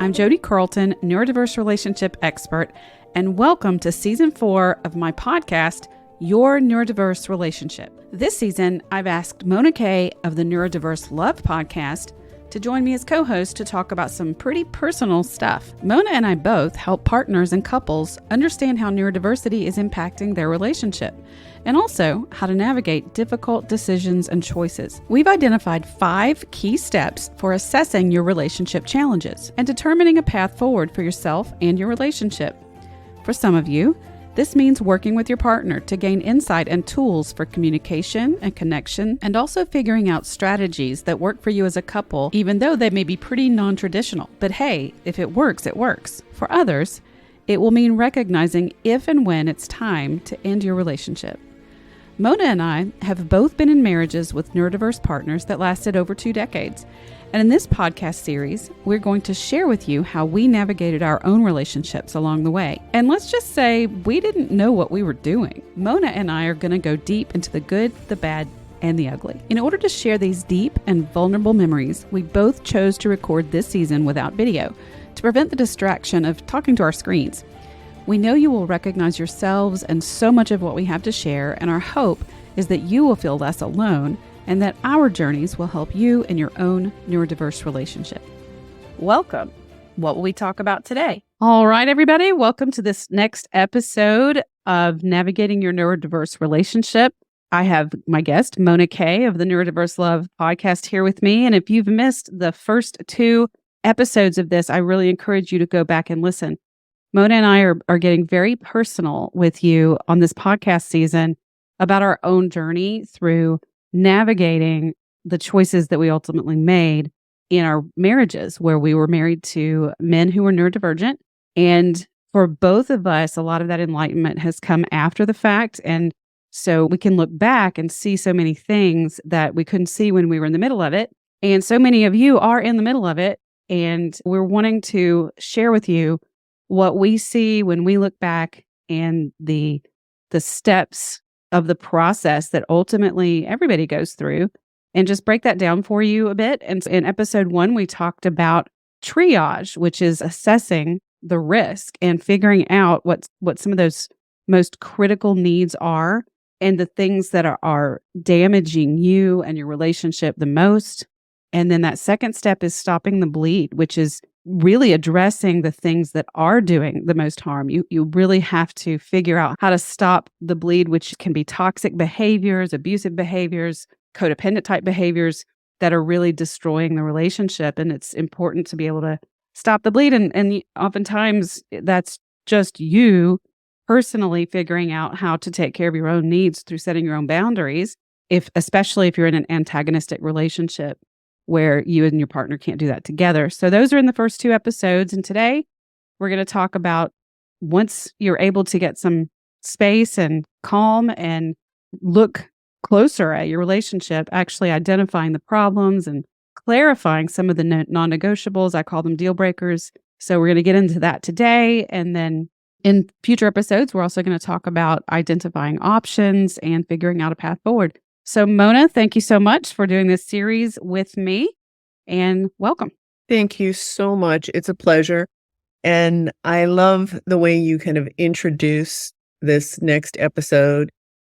I'm Jodi Carlton, Neurodiverse Relationship expert, and welcome to Season 4 of my podcast, Your Neurodiverse Relationship. This season, I've asked Mona Kay of the Neurodiverse Love Podcast to join me as co-host to talk about some pretty personal stuff. Mona and I both help partners and couples understand how neurodiversity is impacting their relationship, and also how to navigate difficult decisions and choices. We've identified 5 key steps for assessing your relationship challenges and determining a path forward for yourself and your relationship. For some of you, this means working with your partner to gain insight and tools for communication and connection, and also figuring out strategies that work for you as a couple, even though they may be pretty non-traditional. But hey, if it works, it works. For others, it will mean recognizing if and when it's time to end your relationship. Mona and I have both been in marriages with neurodiverse partners that lasted over 2 decades. And in this podcast series, we're going to share with you how we navigated our own relationships along the way. And let's just say we didn't know what we were doing. Mona and I are going to go deep into the good, the bad, and the ugly. In order to share these deep and vulnerable memories, we both chose to record this season without video to prevent the distraction of talking to our screens. We know you will recognize yourselves and so much of what we have to share, and our hope is that you will feel less alone and that our journeys will help you in your own neurodiverse relationship. Welcome. What will we talk about today? All right, everybody, welcome to this next episode of Navigating Your Neurodiverse Relationship. I have my guest, Mona Kay of the Neurodiverse Love Podcast here with me. And if you've missed the first 2 episodes of this, I really encourage you to go back and listen. Mona and I are getting very personal with you on this podcast season about our own journey through navigating the choices that we ultimately made in our marriages, where we were married to men who were neurodivergent. And for both of us, a lot of that enlightenment has come after the fact. And so we can look back and see so many things that we couldn't see when we were in the middle of it. And so many of you are in the middle of it. And we're wanting to share with you what we see when we look back and the steps of the process that ultimately everybody goes through, and just break that down for you a bit. And in episode 1, we talked about triage, which is assessing the risk and figuring out what some of those most critical needs are and the things that are damaging you and your relationship the most. And then that second step is stopping the bleed, which is really addressing the things that are doing the most harm. You really have to figure out how to stop the bleed, which can be toxic behaviors, abusive behaviors, codependent type behaviors that are really destroying the relationship. And it's important to be able to stop the bleed. And oftentimes that's just you personally figuring out how to take care of your own needs through setting your own boundaries, especially if you're in an antagonistic relationship where you and your partner can't do that together. So those are in the first 2 episodes. And today we're going to talk about, once you're able to get some space and calm and look closer at your relationship, actually identifying the problems and clarifying some of the non-negotiables. I call them deal breakers. So we're going to get into that today. And then in future episodes, we're also going to talk about identifying options and figuring out a path forward. So Mona, thank you so much for doing this series with me, and welcome. Thank you so much. It's a pleasure. And I love the way you kind of introduce this next episode.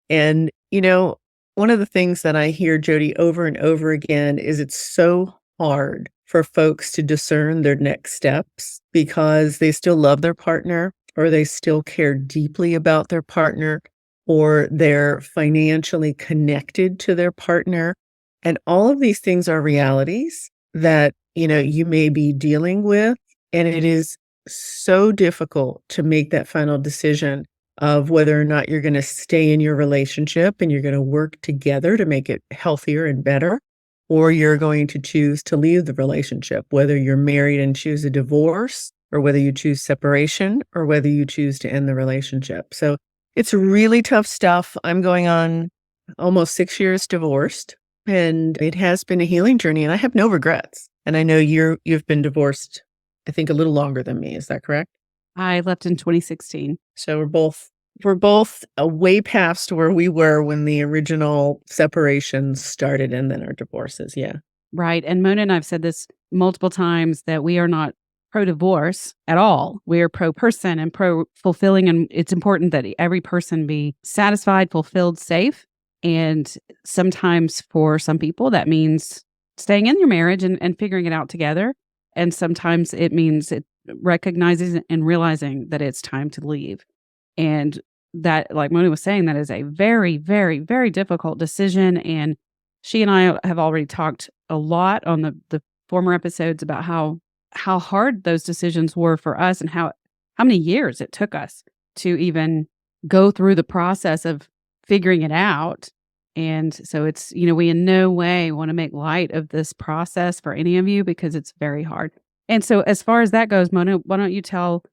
And, one of the things that I hear, Jodi, over and over again is it's so hard for folks to discern their next steps because they still love their partner, or they still care deeply about their partner, or they're financially connected to their partner. And all of these things are realities that, you may be dealing with. And it is so difficult to make that final decision of whether or not you're going to stay in your relationship and you're going to work together to make it healthier and better, or you're going to choose to leave the relationship, whether you're married and choose a divorce, or whether you choose separation, or whether you choose to end the relationship. So it's really tough stuff. I'm going on almost 6 years divorced, and it has been a healing journey, and I have no regrets. And I know you've been divorced, I think, a little longer than me. Is that correct? I left in 2016. So we're both way past where we were when the original separations started, and then our divorces. Yeah. Right. And Mona and I have said this multiple times, that we are not pro-divorce at all. We are pro-person and pro-fulfilling, and it's important that every person be satisfied, fulfilled, safe. And sometimes for some people, that means staying in your marriage and figuring it out together. And sometimes it means it recognizing and realizing that it's time to leave. And that, like Mona was saying, that is a very, very, very difficult decision. And she and I have already talked a lot on the former episodes about how hard those decisions were for us and how many years it took us to even go through the process of figuring it out. And so it's, we in no way want to make light of this process for any of you because it's very hard. And so as far as that goes, Mona, why don't you tell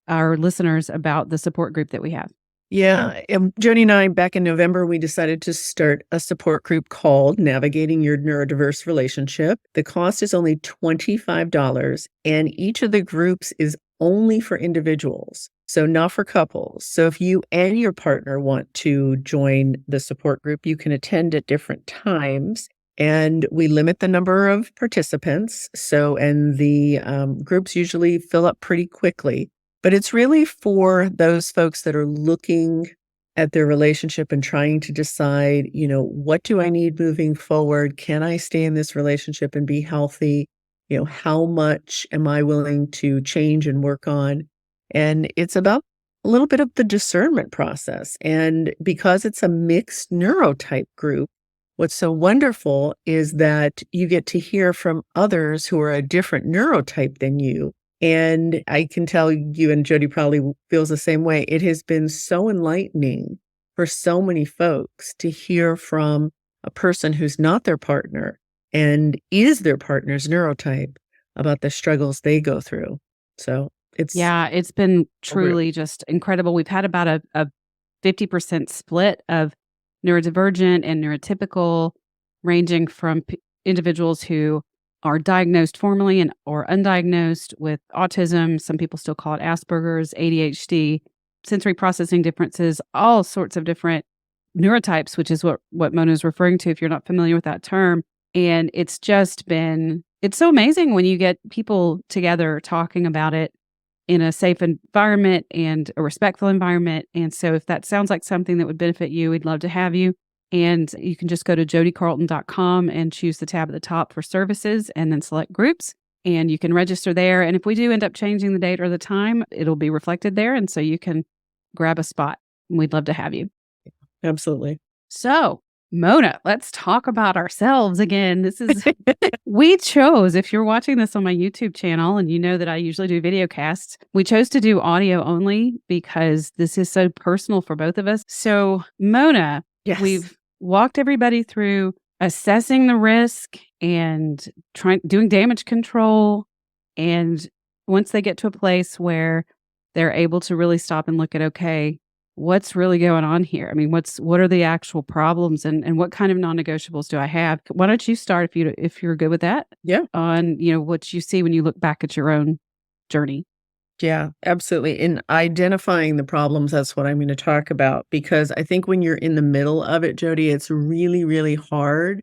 our listeners about the support group that we have? Yeah. Jodi and I, back in November, we decided to start a support group called Navigating Your Neurodiverse Relationship. The cost is only $25, and each of the groups is only for individuals, so not for couples. So if you and your partner want to join the support group, you can attend at different times. And we limit the number of participants. And the groups usually fill up pretty quickly. But it's really for those folks that are looking at their relationship and trying to decide, what do I need moving forward? Can I stay in this relationship and be healthy? How much am I willing to change and work on? And it's about a little bit of the discernment process. And because it's a mixed neurotype group, what's so wonderful is that you get to hear from others who are a different neurotype than you. And I can tell you, and Jodi probably feels the same way, it has been so enlightening for so many folks to hear from a person who's not their partner and is their partner's neurotype about the struggles they go through. So it's been truly just incredible. We've had about a 50% split of neurodivergent and neurotypical, ranging from individuals who are diagnosed formally or undiagnosed with autism. Some people still call it Asperger's, ADHD, sensory processing differences, all sorts of different neurotypes, which is what Mona is referring to if you're not familiar with that term. And it's so amazing when you get people together talking about it in a safe environment and a respectful environment. And so if that sounds like something that would benefit you, we'd love to have you. And you can just go to jodicarlton.com and choose the tab at the top for services and then select groups. And you can register there. And if we do end up changing the date or the time, it'll be reflected there. And so you can grab a spot. We'd love to have you. Absolutely. So, Mona, let's talk about ourselves again. We chose, if you're watching this on my YouTube channel, and you know that I usually do video casts, we chose to do audio only because this is so personal for both of us. So, Mona, yes. We've walked everybody through assessing the risk and doing damage control. And once they get to a place where they're able to really stop and look at, okay, what's really going on here? I mean, what are the actual problems and what kind of non-negotiables do I have? Why don't you start if you're good with that? Yeah. On, what you see when you look back at your own journey. Yeah, absolutely. In identifying the problems, that's what I'm going to talk about, because I think when you're in the middle of it, Jodi, it's really, really hard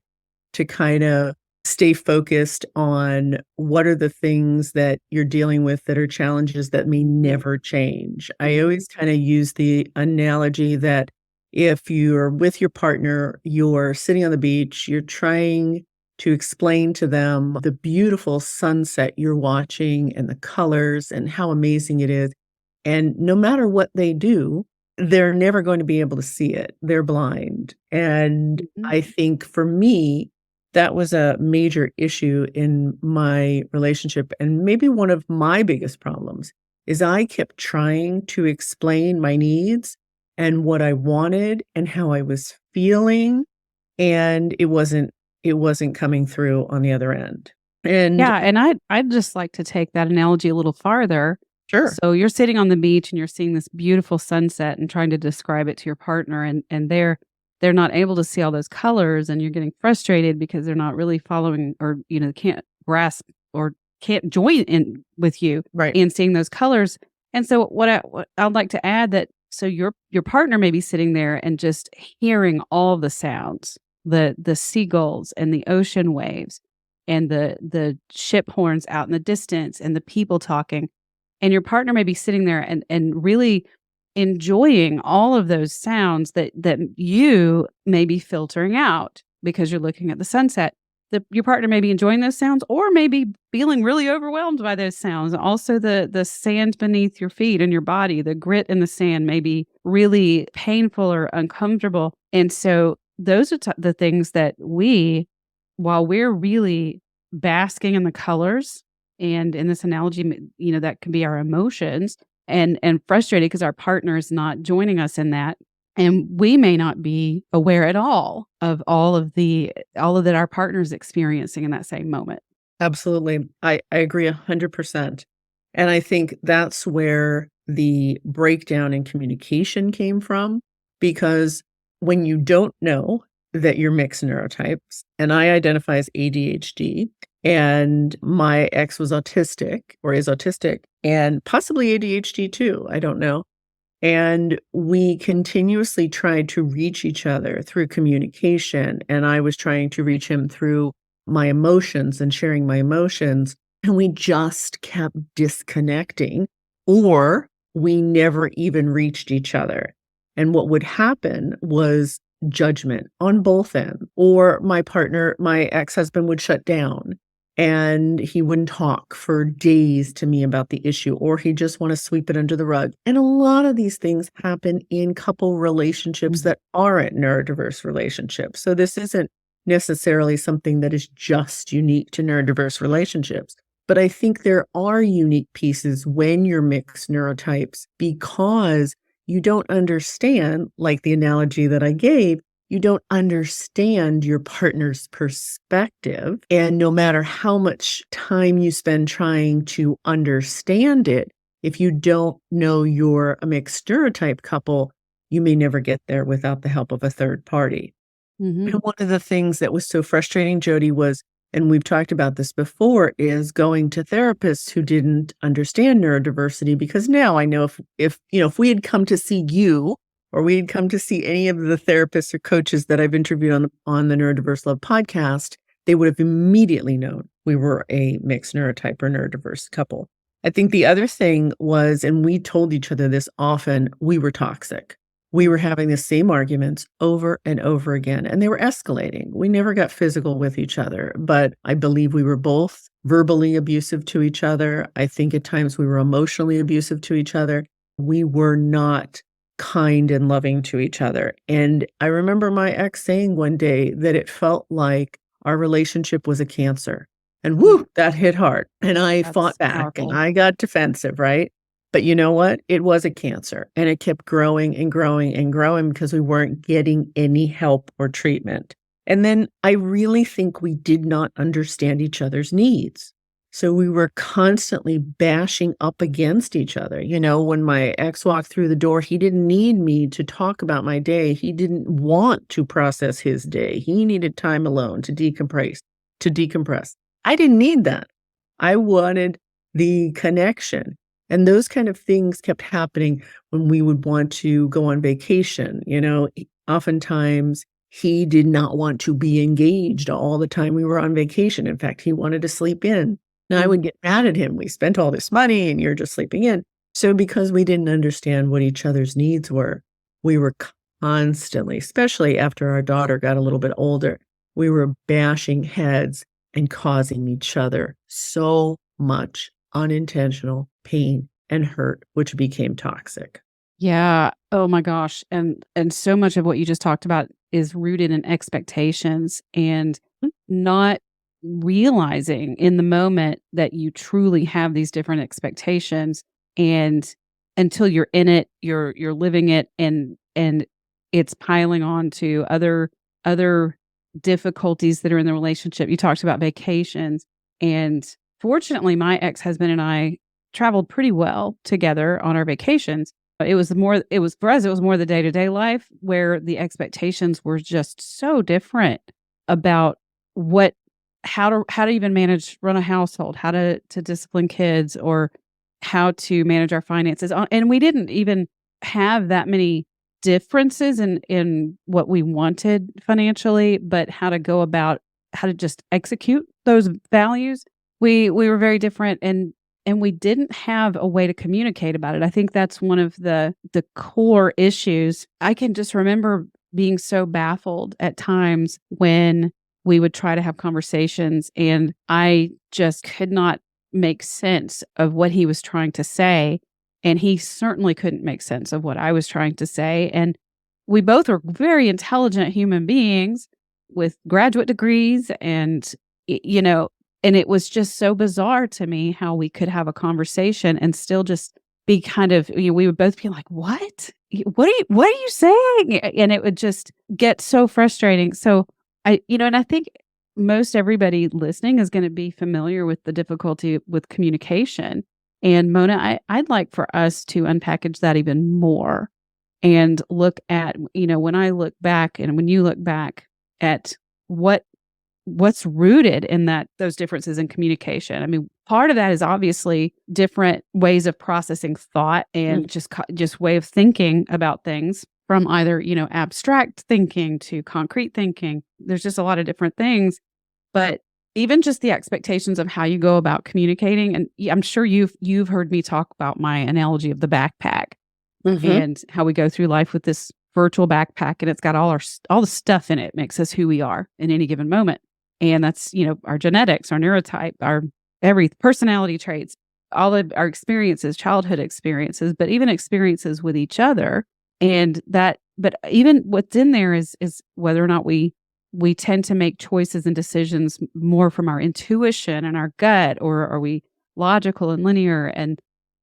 to kind of stay focused on what are the things that you're dealing with that are challenges that may never change. I always kind of use the analogy that if you're with your partner, you're sitting on the beach, you're trying to explain to them the beautiful sunset you're watching and the colors and how amazing it is. And no matter what they do, they're never going to be able to see it. They're blind. And I think for me, that was a major issue in my relationship. And maybe one of my biggest problems is I kept trying to explain my needs and what I wanted and how I was feeling. And it wasn't coming through on the other end. And I'd just like to take that analogy a little farther. Sure. So you're sitting on the beach and you're seeing this beautiful sunset and trying to describe it to your partner, and they're not able to see all those colors, and you're getting frustrated because they're not really following, or can't grasp or can't join in with you right in seeing those colors. And so what I'd like to add that so your partner may be sitting there and just hearing all the sounds, the seagulls and the ocean waves, and the ship horns out in the distance and the people talking. And your partner may be sitting there and really enjoying all of those sounds that you may be filtering out because you're looking at the sunset. Your partner may be enjoying those sounds or maybe feeling really overwhelmed by those sounds. Also, the sand beneath your feet and your body, the grit in the sand may be really painful or uncomfortable. And so those are the things that while we're really basking in the colors, and in this analogy, that can be our emotions and frustrated because our partner is not joining us in that. And we may not be aware at all of all of that our partner is experiencing in that same moment. Absolutely. I agree 100%. And I think that's where the breakdown in communication came from, because when you don't know that you're mixed neurotypes, and I identify as ADHD, and my ex was autistic or is autistic and possibly ADHD too, I don't know. And we continuously tried to reach each other through communication. And I was trying to reach him through my emotions and sharing my emotions. And we just kept disconnecting, or we never even reached each other. And what would happen was judgment on both ends, or my ex-husband would shut down and he wouldn't talk for days to me about the issue, or he'd just want to sweep it under the rug. And a lot of these things happen in couple relationships that aren't neurodiverse relationships. So this isn't necessarily something that is just unique to neurodiverse relationships. But I think there are unique pieces when you're mixed neurotypes, because you don't understand, like the analogy that I gave, you don't understand your partner's perspective. And no matter how much time you spend trying to understand it, if you don't know you're a mixed neurotype couple, you may never get there without the help of a third party. Mm-hmm. And one of the things that was so frustrating, Jodi, was, and we've talked about this before, is going to therapists who didn't understand neurodiversity. Because now I know if we had come to see you, or we had come to see any of the therapists or coaches that I've interviewed on the Neurodiverse Love Podcast, they would have immediately known we were a mixed neurotype or neurodiverse couple. I think the other thing was, and we told each other this often, we were toxic. We were having the same arguments over and over again, and they were escalating. We never got physical with each other, but I believe we were both verbally abusive to each other. I think at times we were emotionally abusive to each other. We were not kind and loving to each other. And I remember my ex saying one day that it felt like our relationship was a cancer. And whoo, that hit hard. And I fought back powerful. and I got defensive, right? But you know what? It was a cancer, and it kept growing and growing and growing because we weren't getting any help or treatment. And then I really think we did not understand each other's needs. So we were constantly bashing up against each other. When my ex walked through the door, he didn't need me to talk about my day. He didn't want to process his day. He needed time alone to decompress. I didn't need that. I wanted the connection. And those kind of things kept happening when we would want to go on vacation. Oftentimes he did not want to be engaged all the time we were on vacation. In fact, he wanted to sleep in. Now I would get mad at him. We spent all this money and you're just sleeping in. So because we didn't understand what each other's needs were, we were constantly, especially after our daughter got a little bit older, we were bashing heads and causing each other so much unintentional pain and hurt, which became toxic. Yeah. Oh my gosh. And so much of what you just talked about is rooted in expectations and not realizing in the moment that you truly have these different expectations. And until you're in it, you're living it, and it's piling on to other difficulties that are in the relationship. You talked about vacations, and fortunately my ex-husband and I traveled pretty well together on our vacations. It was more the day-to-day life where the expectations were just so different about how to even run a household, how to discipline kids, or how to manage our finances. And we didn't even have that many differences in what we wanted financially, but how to go about to just execute those values. We were very different, and we didn't have a way to communicate about it. I think that's one of the core issues. I can just remember being so baffled at times when we would try to have conversations, and I just could not make sense of what he was trying to say. And he certainly couldn't make sense of what I was trying to say. And we both were very intelligent human beings with graduate degrees, and, and it was just so bizarre to me how we could have a conversation and still just be kind of, we would both be like, what are you saying? And it would just get so frustrating. So and I think most everybody listening is going to be familiar with the difficulty with communication. And Mona, I'd like for us to unpackage that even more and look at, when I look back and when you look back at what's rooted in those differences in communication. I mean, part of that is obviously different ways of processing thought and just way of thinking about things, from either, abstract thinking to concrete thinking. There's just a lot of different things, but even just the expectations of how you go about communicating. And I'm sure you've heard me talk about my analogy of the backpack and how we go through life with this virtual backpack, and it's got all the stuff in it, makes us who we are in any given moment. And that's, our genetics, our neurotype, our personality traits, all of our experiences, childhood experiences, but even experiences with each other. And but even what's in there is whether or not we tend to make choices and decisions more from our intuition and our gut, or are we logical and linear? And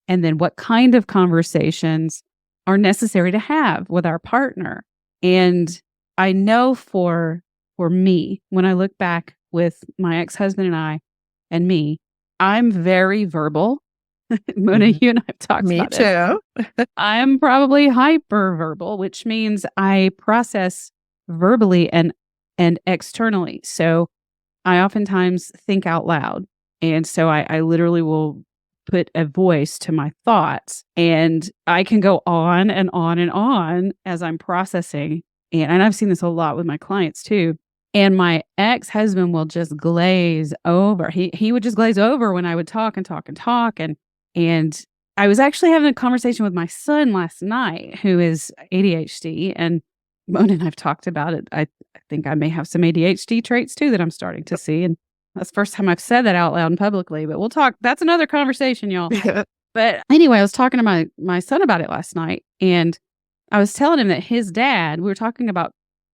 then what kind of conversations are necessary to have with our partner. And I know for me, when I look back with my ex-husband and me, I'm very verbal. Mona, you and I have talked about it. Me too. I'm probably hyper-verbal, which means I process verbally and externally. So I oftentimes think out loud. And so I literally will put a voice to my thoughts, and I can go on and on and on as I'm processing. And I've seen this a lot with my clients too. And my ex-husband will just glaze over. He would just glaze over when I would talk and talk and talk. And I was actually having a conversation with my son last night, who is ADHD. And Mona and I've talked about it. I think I may have some ADHD traits too that I'm starting to see. And that's the first time I've said that out loud and publicly, but we'll talk. That's another conversation, y'all. But anyway, I was talking to my son about it last night, and I was telling him that his dad, we were talking about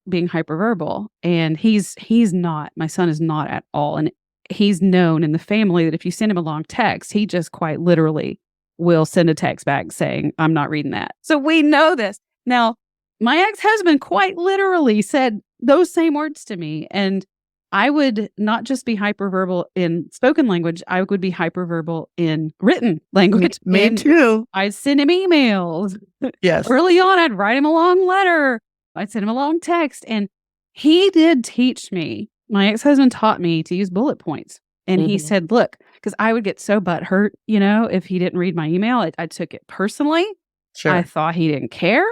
being hyperverbal, and he's not. My son is not at all. And he's known in the family that if you send him a long text, he just quite literally will send a text back saying, I'm not reading that. So we know this. Now, my ex-husband quite literally said those same words to me, and I would not just be hyperverbal in spoken language, I would be hyperverbal in written language. Me too. I'd send him emails. Yes. Early on, I'd write him a long letter. I'd send him a long text. And he did teach me, my ex-husband taught me to use bullet points. And he said, look, because I would get so butthurt, if he didn't read my email, I took it personally. Sure. I thought he didn't care.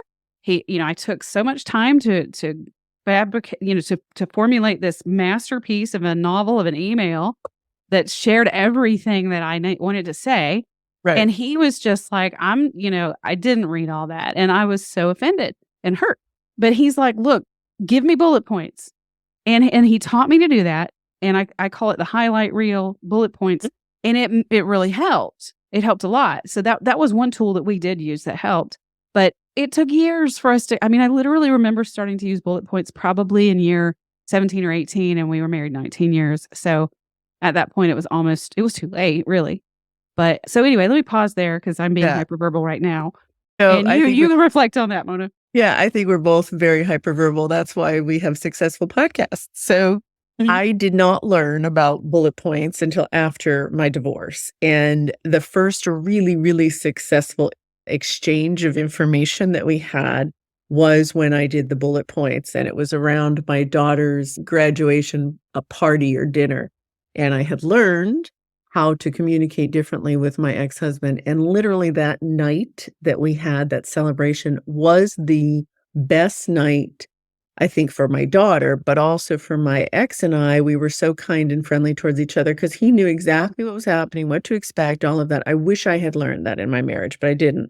I took so much time to fabricate, to formulate this masterpiece of a novel of an email that shared everything that I wanted to say. Right. And he was just like, I didn't read all that. And I was so offended and hurt. But he's like, look, give me bullet points. And he taught me to do that. And I call it the highlight reel, bullet points. And it really helped. It helped a lot. So that was one tool that we did use that helped. But it took years for us I literally remember starting to use bullet points probably in year 17 or 18, and we were married 19 years. So at that point, it was too late, really. But so anyway, let me pause there because I'm being hyperverbal right now. So and you reflect on that, Mona. Yeah, I think we're both very hyperverbal. That's why we have successful podcasts. So I did not learn about bullet points until after my divorce. And the first really, really successful exchange of information that we had was when I did the bullet points, and it was around my daughter's graduation, a party or dinner. And I had learned how to communicate differently with my ex-husband. And literally that night that we had that celebration was the best night I think for my daughter, but also for my ex and I, we were so kind and friendly towards each other because he knew exactly what was happening, what to expect, all of that. I wish I had learned that in my marriage, but I didn't.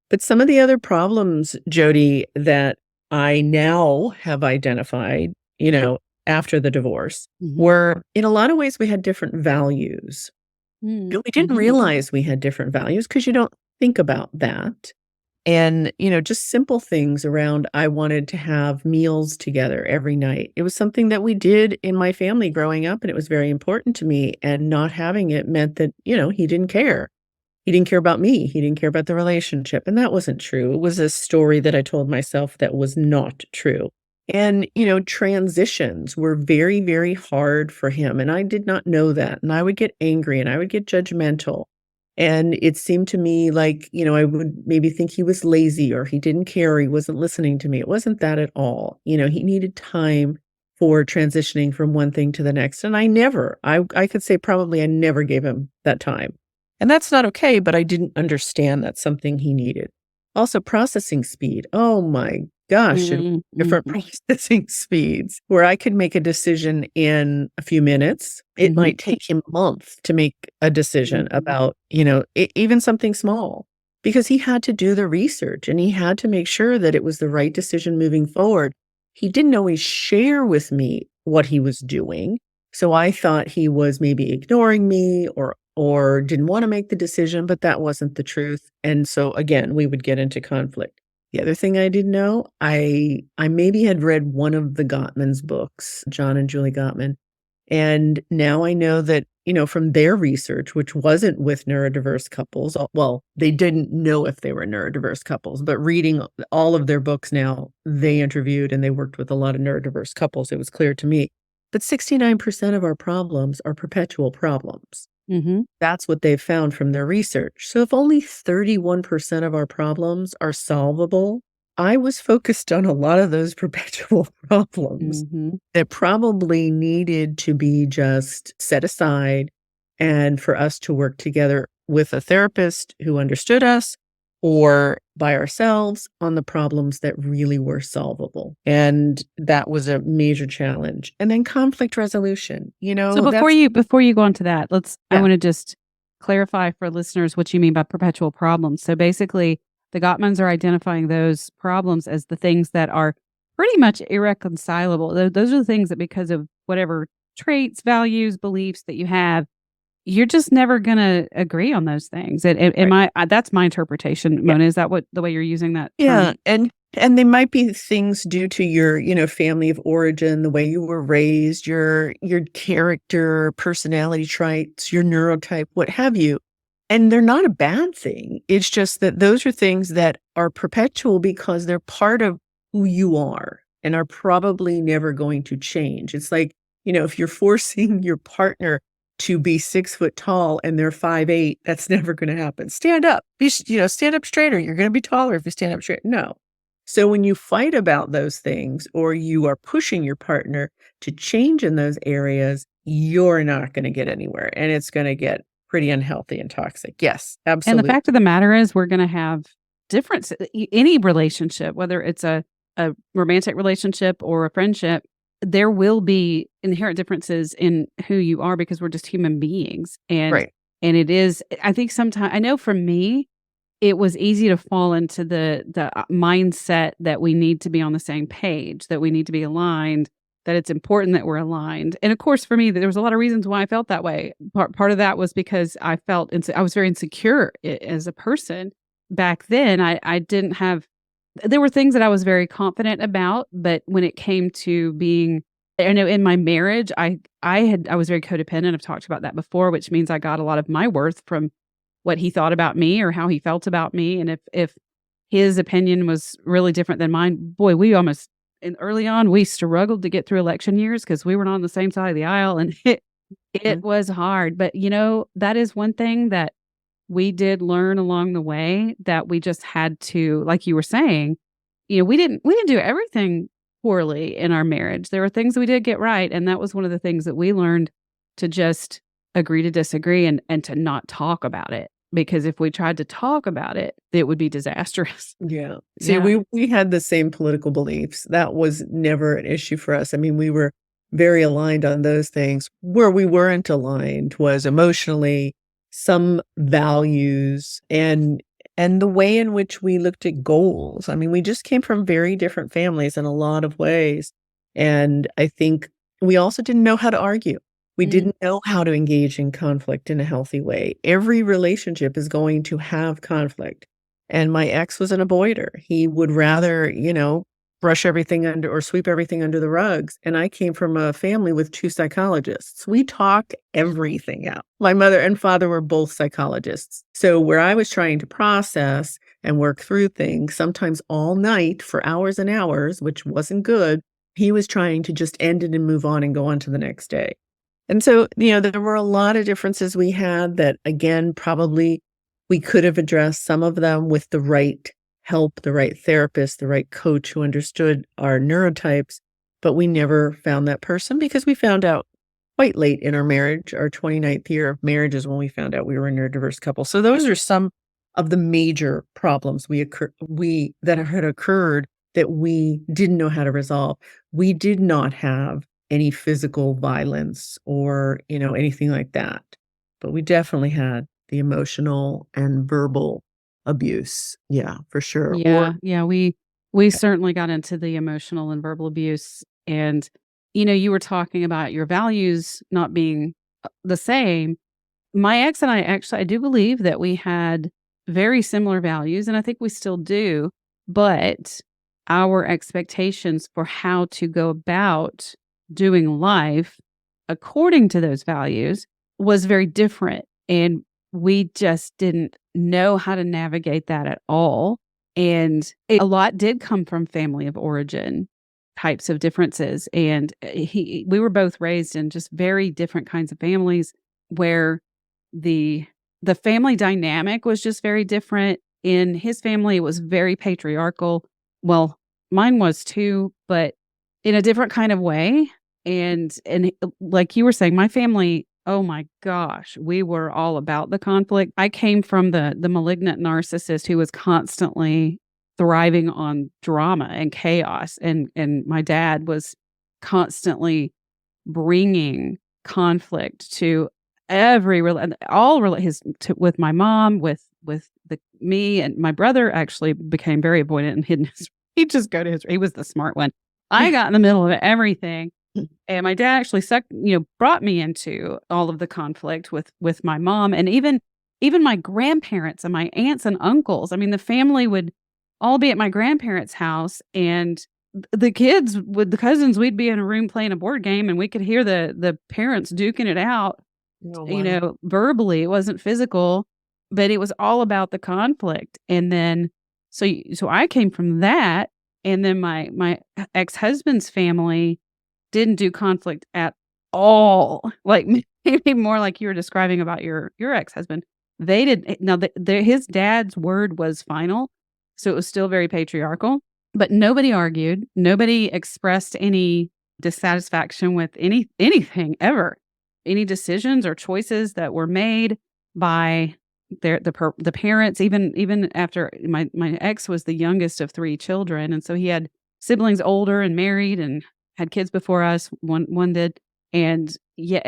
But some of the other problems, Jodi, that I now have identified, after the divorce were in a lot of ways we had different values. Mm. We didn't realize we had different values because you don't think about that. And, just simple things around I wanted to have meals together every night. It was something that we did in my family growing up, and it was very important to me. And not having it meant that, he didn't care. He didn't care about me. He didn't care about the relationship. And that wasn't true. It was a story that I told myself that was not true. And, transitions were very, very hard for him. And I did not know that. And I would get angry and I would get judgmental. And it seemed to me like, I would maybe think he was lazy or he didn't care, or he wasn't listening to me. It wasn't that at all. He needed time for transitioning from one thing to the next. And I could say probably I never gave him that time. And that's not okay, but I didn't understand that's something he needed. Also, processing speed. Oh my gosh, different processing speeds where I could make a decision in a few minutes. It might take him a month to make a decision about, even something small, because he had to do the research and he had to make sure that it was the right decision moving forward. He didn't always share with me what he was doing. So I thought he was maybe ignoring me or didn't want to make the decision, but that wasn't the truth. And so again, we would get into conflict. The other thing I didn't know, I maybe had read one of the Gottman's books, John and Julie Gottman. And now I know that, from their research, which wasn't with neurodiverse couples, well, they didn't know if they were neurodiverse couples, but reading all of their books now, they interviewed and they worked with a lot of neurodiverse couples. It was clear to me. But 69% of our problems are perpetual problems. That's what they've found from their research. So if only 31% of our problems are solvable, I was focused on a lot of those perpetual problems that probably needed to be just set aside and for us to work together with a therapist who understood us or by ourselves on the problems that really were solvable. And that was a major challenge. And then conflict resolution, So before you go on to that, I want to just clarify for listeners what you mean by perpetual problems. So basically, the Gottmans are identifying those problems as the things that are pretty much irreconcilable. Those are the things that because of whatever traits, values, beliefs that you have, you're just never going to agree on those things. That's my interpretation, Mona. Is that the way you're using that term? Yeah. And they might be things due to your, family of origin, the way you were raised, your character, personality traits, your neurotype, what have you. And they're not a bad thing. It's just that those are things that are perpetual because they're part of who you are and are probably never going to change. It's like, if you're forcing your partner to be 6 foot tall and they're 5'8", that's never going to happen. Stand up, stand up straighter. You're going to be taller if you stand up straight. No. So when you fight about those things or you are pushing your partner to change in those areas, you're not going to get anywhere and it's going to get pretty unhealthy and toxic. Yes, absolutely. And the fact of the matter is we're going to have difference. Any relationship, whether it's a romantic relationship or a friendship, there will be inherent differences in who you are because we're just human beings. And it is, I think sometimes, I know for me, it was easy to fall into the mindset that we need to be on the same page, that we need to be aligned, that it's important that we're aligned. And of course, for me, there was a lot of reasons why I felt that way. Part of that was because I was very insecure as a person. Back then, I didn't have, there were things that I was very confident about, but when it came to being, I know in my marriage, I was very codependent. I've talked about that before, which means I got a lot of my worth from what he thought about me or how he felt about me. And if his opinion was really different than mine, boy, early on, we struggled to get through election years because we were not on the same side of the aisle and it was hard. But that is one thing that we did learn along the way that we just had to, like you were saying, we didn't do everything poorly in our marriage. There were things that we did get right. And that was one of the things that we learned, to just agree to disagree and to not talk about it. because if we tried to talk about it, it would be disastrous. Yeah. See, Yeah. we had the same political beliefs. That was never an issue for us. I mean, we were very aligned on those things. Where we weren't aligned was emotionally, some values, and the way in which we looked at goals. I mean, we just came from very different families in a lot of ways. And I think we also didn't know how to argue. We didn't know how to engage in conflict in a healthy way. Every relationship is going to have conflict. And my ex was an avoider. He would rather, brush everything under or sweep everything under the rugs. And I came from a family with 2 psychologists. We talk everything out. My mother and father were both psychologists. So where I was trying to process and work through things, sometimes all night for hours and hours, which wasn't good, he was trying to just end it and move on and go on to the next day. And so, there were a lot of differences we had that, again, probably we could have addressed some of them with the right help, the right therapist, the right coach who understood our neurotypes, but we never found that person because we found out quite late in our marriage. Our 29th year of marriage is when we found out we were a neurodiverse couple. So those are some of the major problems that had occurred that we didn't know how to resolve. We did not have any physical violence or, anything like that. But we definitely had the emotional and verbal abuse. Yeah, for sure. Yeah. We certainly got into the emotional and verbal abuse. And, you were talking about your values not being the same. My ex and I do believe that we had very similar values, and I think we still do, but our expectations for how to go about doing life according to those values was very different. And we just didn't know how to navigate that at all. And a lot did come from family of origin types of differences. And we were both raised in just very different kinds of families where the family dynamic was just very different. In his family, it was very patriarchal. Well, mine was too, but in a different kind of way. And like you were saying, my family, oh my gosh, we were all about the conflict. I came from the malignant narcissist who was constantly thriving on drama and chaos. And my dad was constantly bringing conflict to with my mom, with me, and my brother actually became very avoidant and hidden. He'd just go to he was the smart one. I got in the middle of everything. And my dad actually brought me into all of the conflict with my mom, and even my grandparents and my aunts and uncles. I mean, the family would all be at my grandparents' house, and the kids with the cousins, we'd be in a room playing a board game, and we could hear the parents duking it out, Oh, wow. verbally. It wasn't physical, but it was all about the conflict. And then, so I came from that, and then my ex-husband's family didn't do conflict at all. Like maybe more like you were describing about your ex-husband. They did. Now his dad's word was final, so it was still very patriarchal, but nobody argued. Nobody expressed any dissatisfaction with anything ever. Any decisions or choices that were made by the parents, even after my ex was the youngest of 3 children, and so he had siblings older and married and had kids before us. One did. And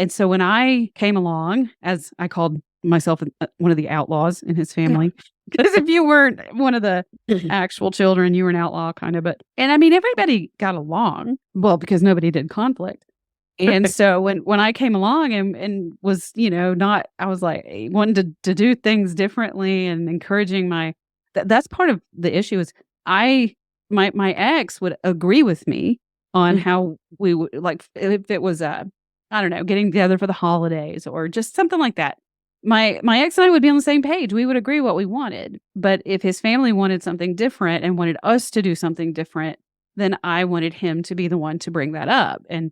so when I came along, as I called myself one of the outlaws in his family, because if you weren't one of the actual children, you were an outlaw kind of. And I mean, everybody got along, well, because nobody did conflict. And so when I came along and was, not, I was like wanting to do things differently and encouraging that's part of the issue is my ex would agree with me on how we would, like, if it was I don't know, getting together for the holidays or just something like that. My ex and I would be on the same page. We would agree what we wanted. But if his family wanted something different and wanted us to do something different, then I wanted him to be the one to bring that up. And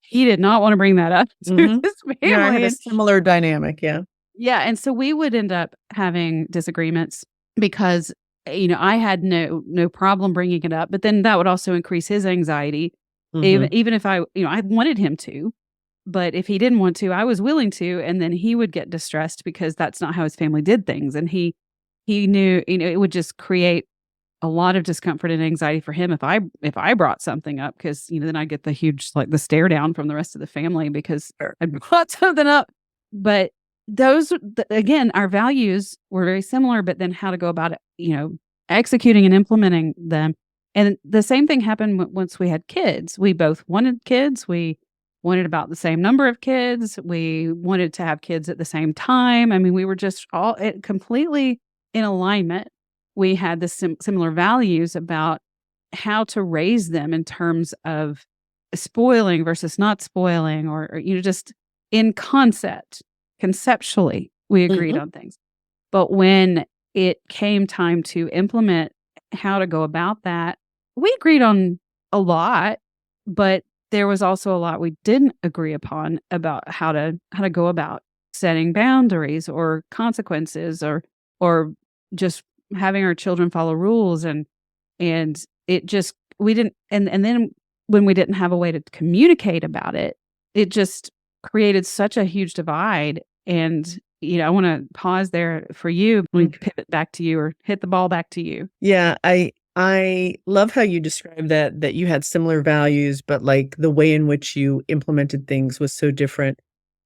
he did not want to bring that up to his family. Yeah, I had a similar dynamic. Yeah. Yeah. And so we would end up having disagreements because, I had no problem bringing it up, but then that would also increase his anxiety. Even if I wanted him to, But if he didn't want to, I was willing to. And then he would get distressed because that's not how his family did things. And he knew, it would just create a lot of discomfort and anxiety for him if I brought something up, because then I get the huge the stare down from the rest of the family because I brought something up. But those again, our values were very similar, but then how to go about it, executing and implementing them. And the same thing happened once we had kids. We both wanted kids. We wanted about the same number of kids. We wanted to have kids at the same time. I mean, we were just all completely in alignment. We had the similar values about how to raise them in terms of spoiling versus not spoiling, or just in conceptually, we agreed on things. But when it came time to implement how to go about that, we agreed on a lot, but there was also a lot we didn't agree upon about how to go about setting boundaries or consequences, or just having our children follow rules. And it just, we didn't, and then when we didn't have a way to communicate about it, it just created such a huge divide. And, I want to pause there for you. We pivot back to you, or hit the ball back to you. Yeah. I love how you described that you had similar values, but the way in which you implemented things was so different.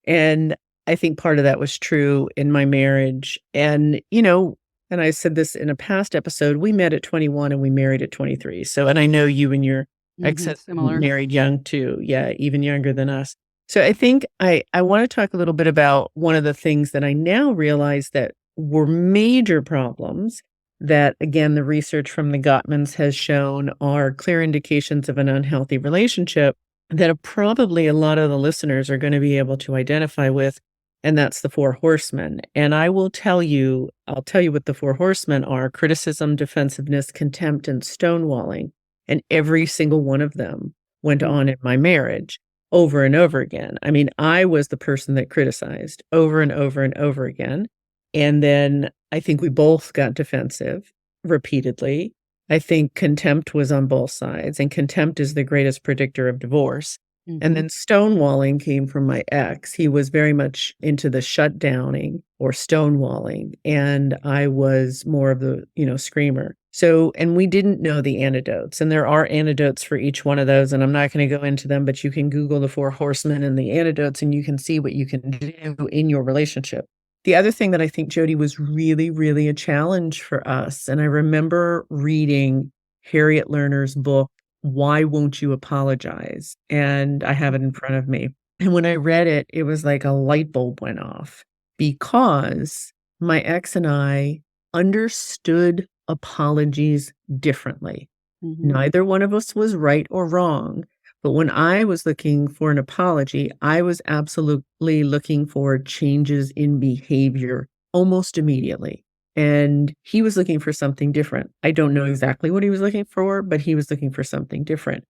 And I think part of that was true in my marriage. And, and I said this in a past episode, we met at 21 and we married at 23. So, and I know you and your ex-husband married young too. Yeah, even younger than us. So I think I want to talk a little bit about one of the things that I now realize that were major problems that, again, the research from the Gottmans has shown are clear indications of an unhealthy relationship that probably a lot of the listeners are going to be able to identify with. And that's the 4 horsemen. And I'll tell you what the 4 horsemen are: criticism, defensiveness, contempt, and stonewalling. And every single one of them went on in my marriage over and over again. I mean, I was the person that criticized over and over and over again. And then I think we both got defensive repeatedly. I think contempt was on both sides, and contempt is the greatest predictor of divorce. And then stonewalling came from my ex. He was very much into the shutdowning or stonewalling, and I was more of the, screamer. So, and we didn't know the antidotes, and there are antidotes for each one of those, and I'm not going to go into them, but you can Google the 4 horsemen and the antidotes, and you can see what you can do in your relationship. The other thing that I think, Jodi, was really, really a challenge for us, and I remember reading Harriet Lerner's book, Why Won't You Apologize? And I have it in front of me. And when I read it, it was like a light bulb went off, because my ex and I understood apologies differently. Neither one of us was right or wrong. But when I was looking for an apology, I was absolutely looking for changes in behavior almost immediately. And he was looking for something different. I don't know exactly what he was looking for, but he was looking for something different.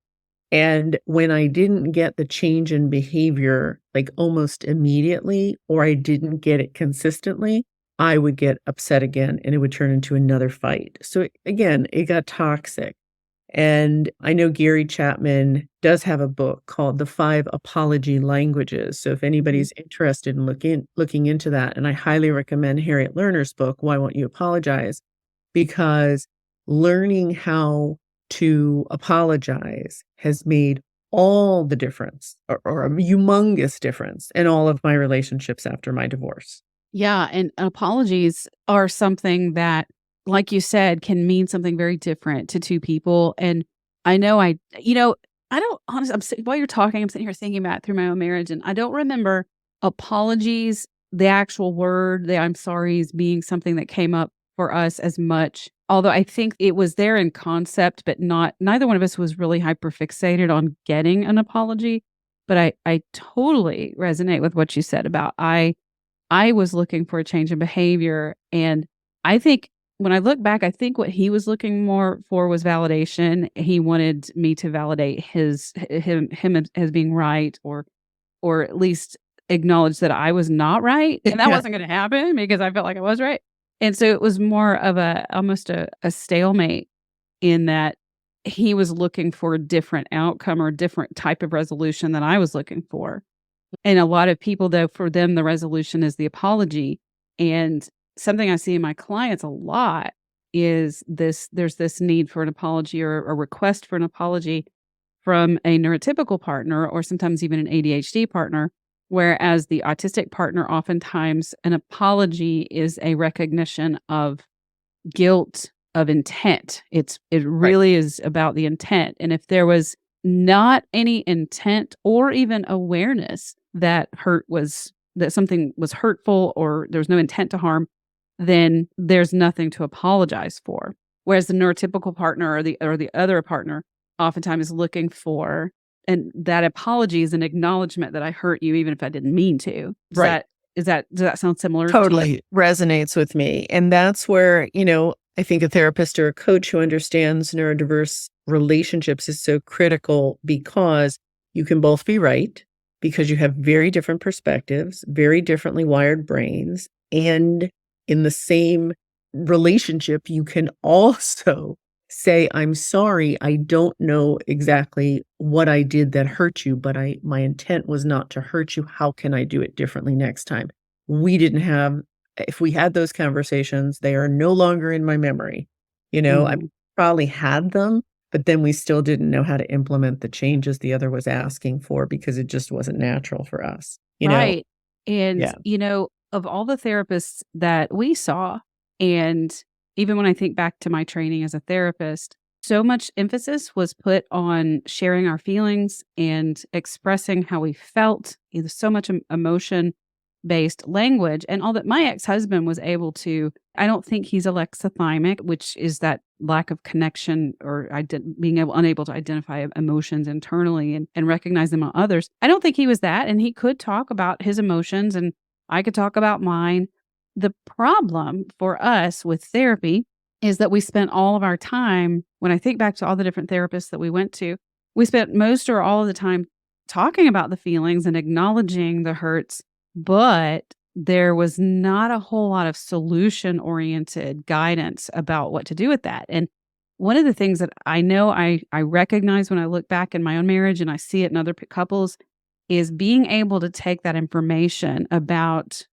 And when I didn't get the change in behavior almost immediately, or I didn't get it consistently, I would get upset again, and it would turn into another fight. So again, it got toxic. And I know Gary Chapman does have a book called The 5 Apology Languages. So if anybody's interested in looking into that, and I highly recommend Harriet Lerner's book, Why Won't You Apologize? Because learning how to apologize has made all the difference, or a humongous difference, in all of my relationships after my divorce. Yeah, and apologies are something that, like you said, can mean something very different to 2 people. And I know I don't honestly, while you're talking, I'm sitting here thinking about it through my own marriage, and I don't remember apologies, the actual word, the I'm sorries, being something that came up for us as much. Although I think it was there in concept, but neither one of us was really hyper fixated on getting an apology. But I totally resonate with what you said about I was looking for a change in behavior. And I think when I look back, I think what he was looking more for was validation. He wanted me to validate him as being right, or at least acknowledge that I was not right. And that wasn't going to happen because I felt like I was right. And so it was more of almost a stalemate, in that he was looking for a different outcome or a different type of resolution than I was looking for. And a lot of people, though, for them, the resolution is the apology. And something I see in my clients a lot is there's this need for an apology or a request for an apology from a neurotypical partner or sometimes even an ADHD partner, whereas the autistic partner, oftentimes an apology is a recognition of guilt, of intent. It really is about the intent. And if there was not any intent or even awareness that something was hurtful or there was no intent to harm, then there's nothing to apologize for. Whereas the neurotypical partner or the other partner oftentimes is looking for, and that apology is an acknowledgement that I hurt you even if I didn't mean to. Does that sound similar to you? Totally resonates with me. And that's where, I think a therapist or a coach who understands neurodiverse relationships is so critical, because you can both be right, because you have very different perspectives, very differently wired brains. And in the same relationship, you can also say, I'm sorry, I don't know exactly what I did that hurt you, but my intent was not to hurt you. How can I do it differently next time? If we had those conversations, they are no longer in my memory. I probably had them, but then we still didn't know how to implement the changes the other was asking for because it just wasn't natural for us. Right. And, Yeah. Of all the therapists that we saw, and even when I think back to my training as a therapist, so much emphasis was put on sharing our feelings and expressing how we felt. So much emotion-based language. And all that my ex-husband was able to, I don't think he's alexithymic, which is that lack of connection or unable to identify emotions internally and recognize them on others. I don't think he was that. And he could talk about his emotions and I could talk about mine. The problem for us with therapy is that we spent all of our time, when I think back to all the different therapists that we went to, we spent most or all of the time talking about the feelings and acknowledging the hurts, but there was not a whole lot of solution-oriented guidance about what to do with that. And one of the things that I know I recognize when I look back in my own marriage and I see it in other couples is being able to take that information about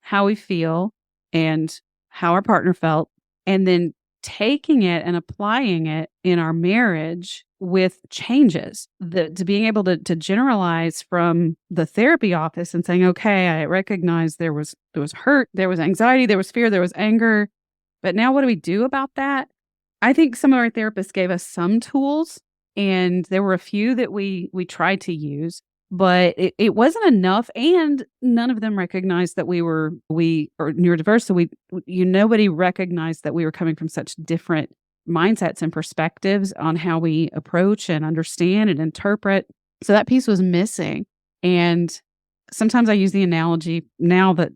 how we feel and how our partner felt, and then taking it and applying it in our marriage with changes, to being able to generalize from the therapy office and saying, okay, I recognize there was hurt, there was anxiety, there was fear, there was anger, but now what do we do about that? I think some of our therapists gave us some tools, and there were a few that we tried to use, but it wasn't enough, and none of them recognized that we are neurodiverse. So nobody recognized that we were coming from such different mindsets and perspectives on how we approach and understand and interpret. So that piece was missing. And sometimes I use the analogy now that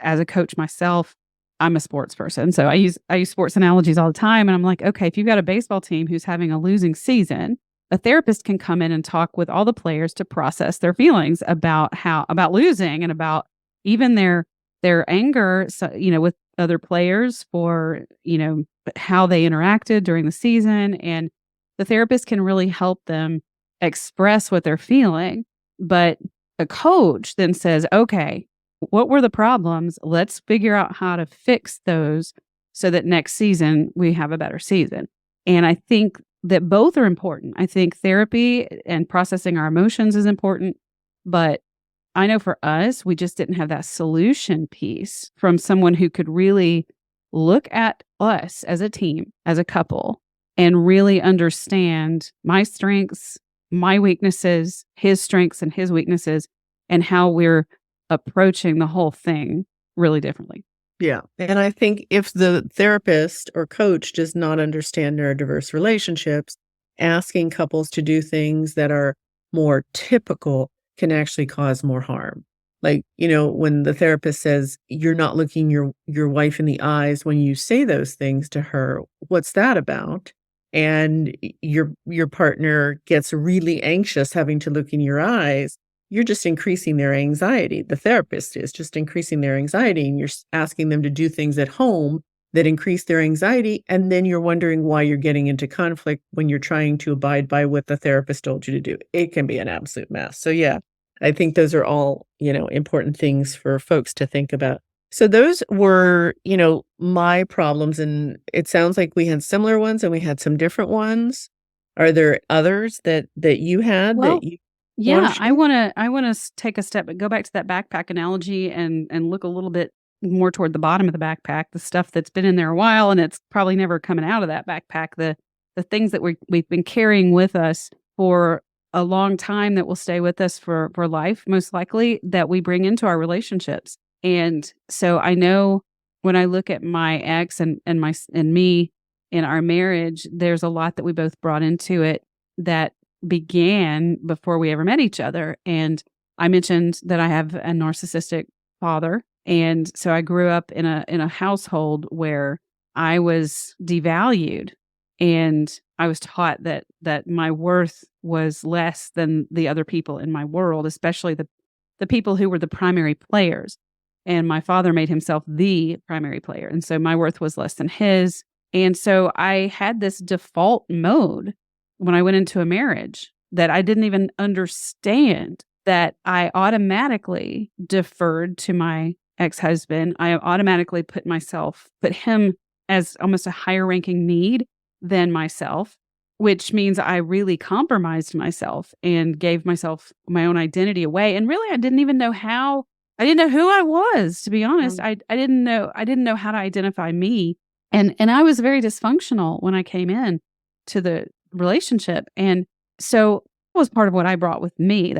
as a coach myself, I'm a sports person. So I use sports analogies all the time. And I'm like, okay, if you've got a baseball team who's having a losing season, a therapist can come in and talk with all the players to process their feelings about losing and about even their anger, with other players for, how they interacted during the season. And the therapist can really help them express what they're feeling. But a coach then says, okay, what were the problems? Let's figure out how to fix those so that next season we have a better season. And I think that both are important. I think therapy and processing our emotions is important, but I know for us, we just didn't have that solution piece from someone who could really look at us as a team, as a couple, and really understand my strengths, my weaknesses, his strengths and his weaknesses, and how we're approaching the whole thing really differently. Yeah. And I think if the therapist or coach does not understand neurodiverse relationships, asking couples to do things that are more typical can actually cause more harm. Like, when the therapist says, you're not looking your wife in the eyes when you say those things to her, what's that about? And your partner gets really anxious having to look in your eyes. You're just increasing their anxiety. The therapist is just increasing their anxiety, and you're asking them to do things at home that increase their anxiety. And then you're wondering why you're getting into conflict when you're trying to abide by what the therapist told you to do. It can be an absolute mess. So yeah, I think those are all, important things for folks to think about. So those were, my problems. And it sounds like we had similar ones and we had some different ones. Are there others that you had Well, that you want to yeah, share? I wanna take a step, but go back to that backpack analogy and look a little bit more toward the bottom of the backpack, the stuff that's been in there a while and it's probably never coming out of that backpack, the things that we've been carrying with us for a long time that will stay with us for life, most likely, that we bring into our relationships. And so I know when I look at my ex and me in our marriage, there's a lot that we both brought into it that began before we ever met each other. And I mentioned that I have a narcissistic father. And so I grew up in a household where I was devalued and I was taught that my worth was less than the other people in my world, especially the people who were the primary players. And my father made himself the primary player. And so my worth was less than his. And so I had this default mode when I went into a marriage that I didn't even understand, that I automatically deferred to my ex-husband. I automatically put him as almost a higher ranking need than myself, which means I really compromised myself and gave myself my own identity away. And really, I didn't even know how. I didn't know who I was, to be honest. I didn't know how to identify me. And I was very dysfunctional when I came in to the relationship. And so that was part of what I brought with me,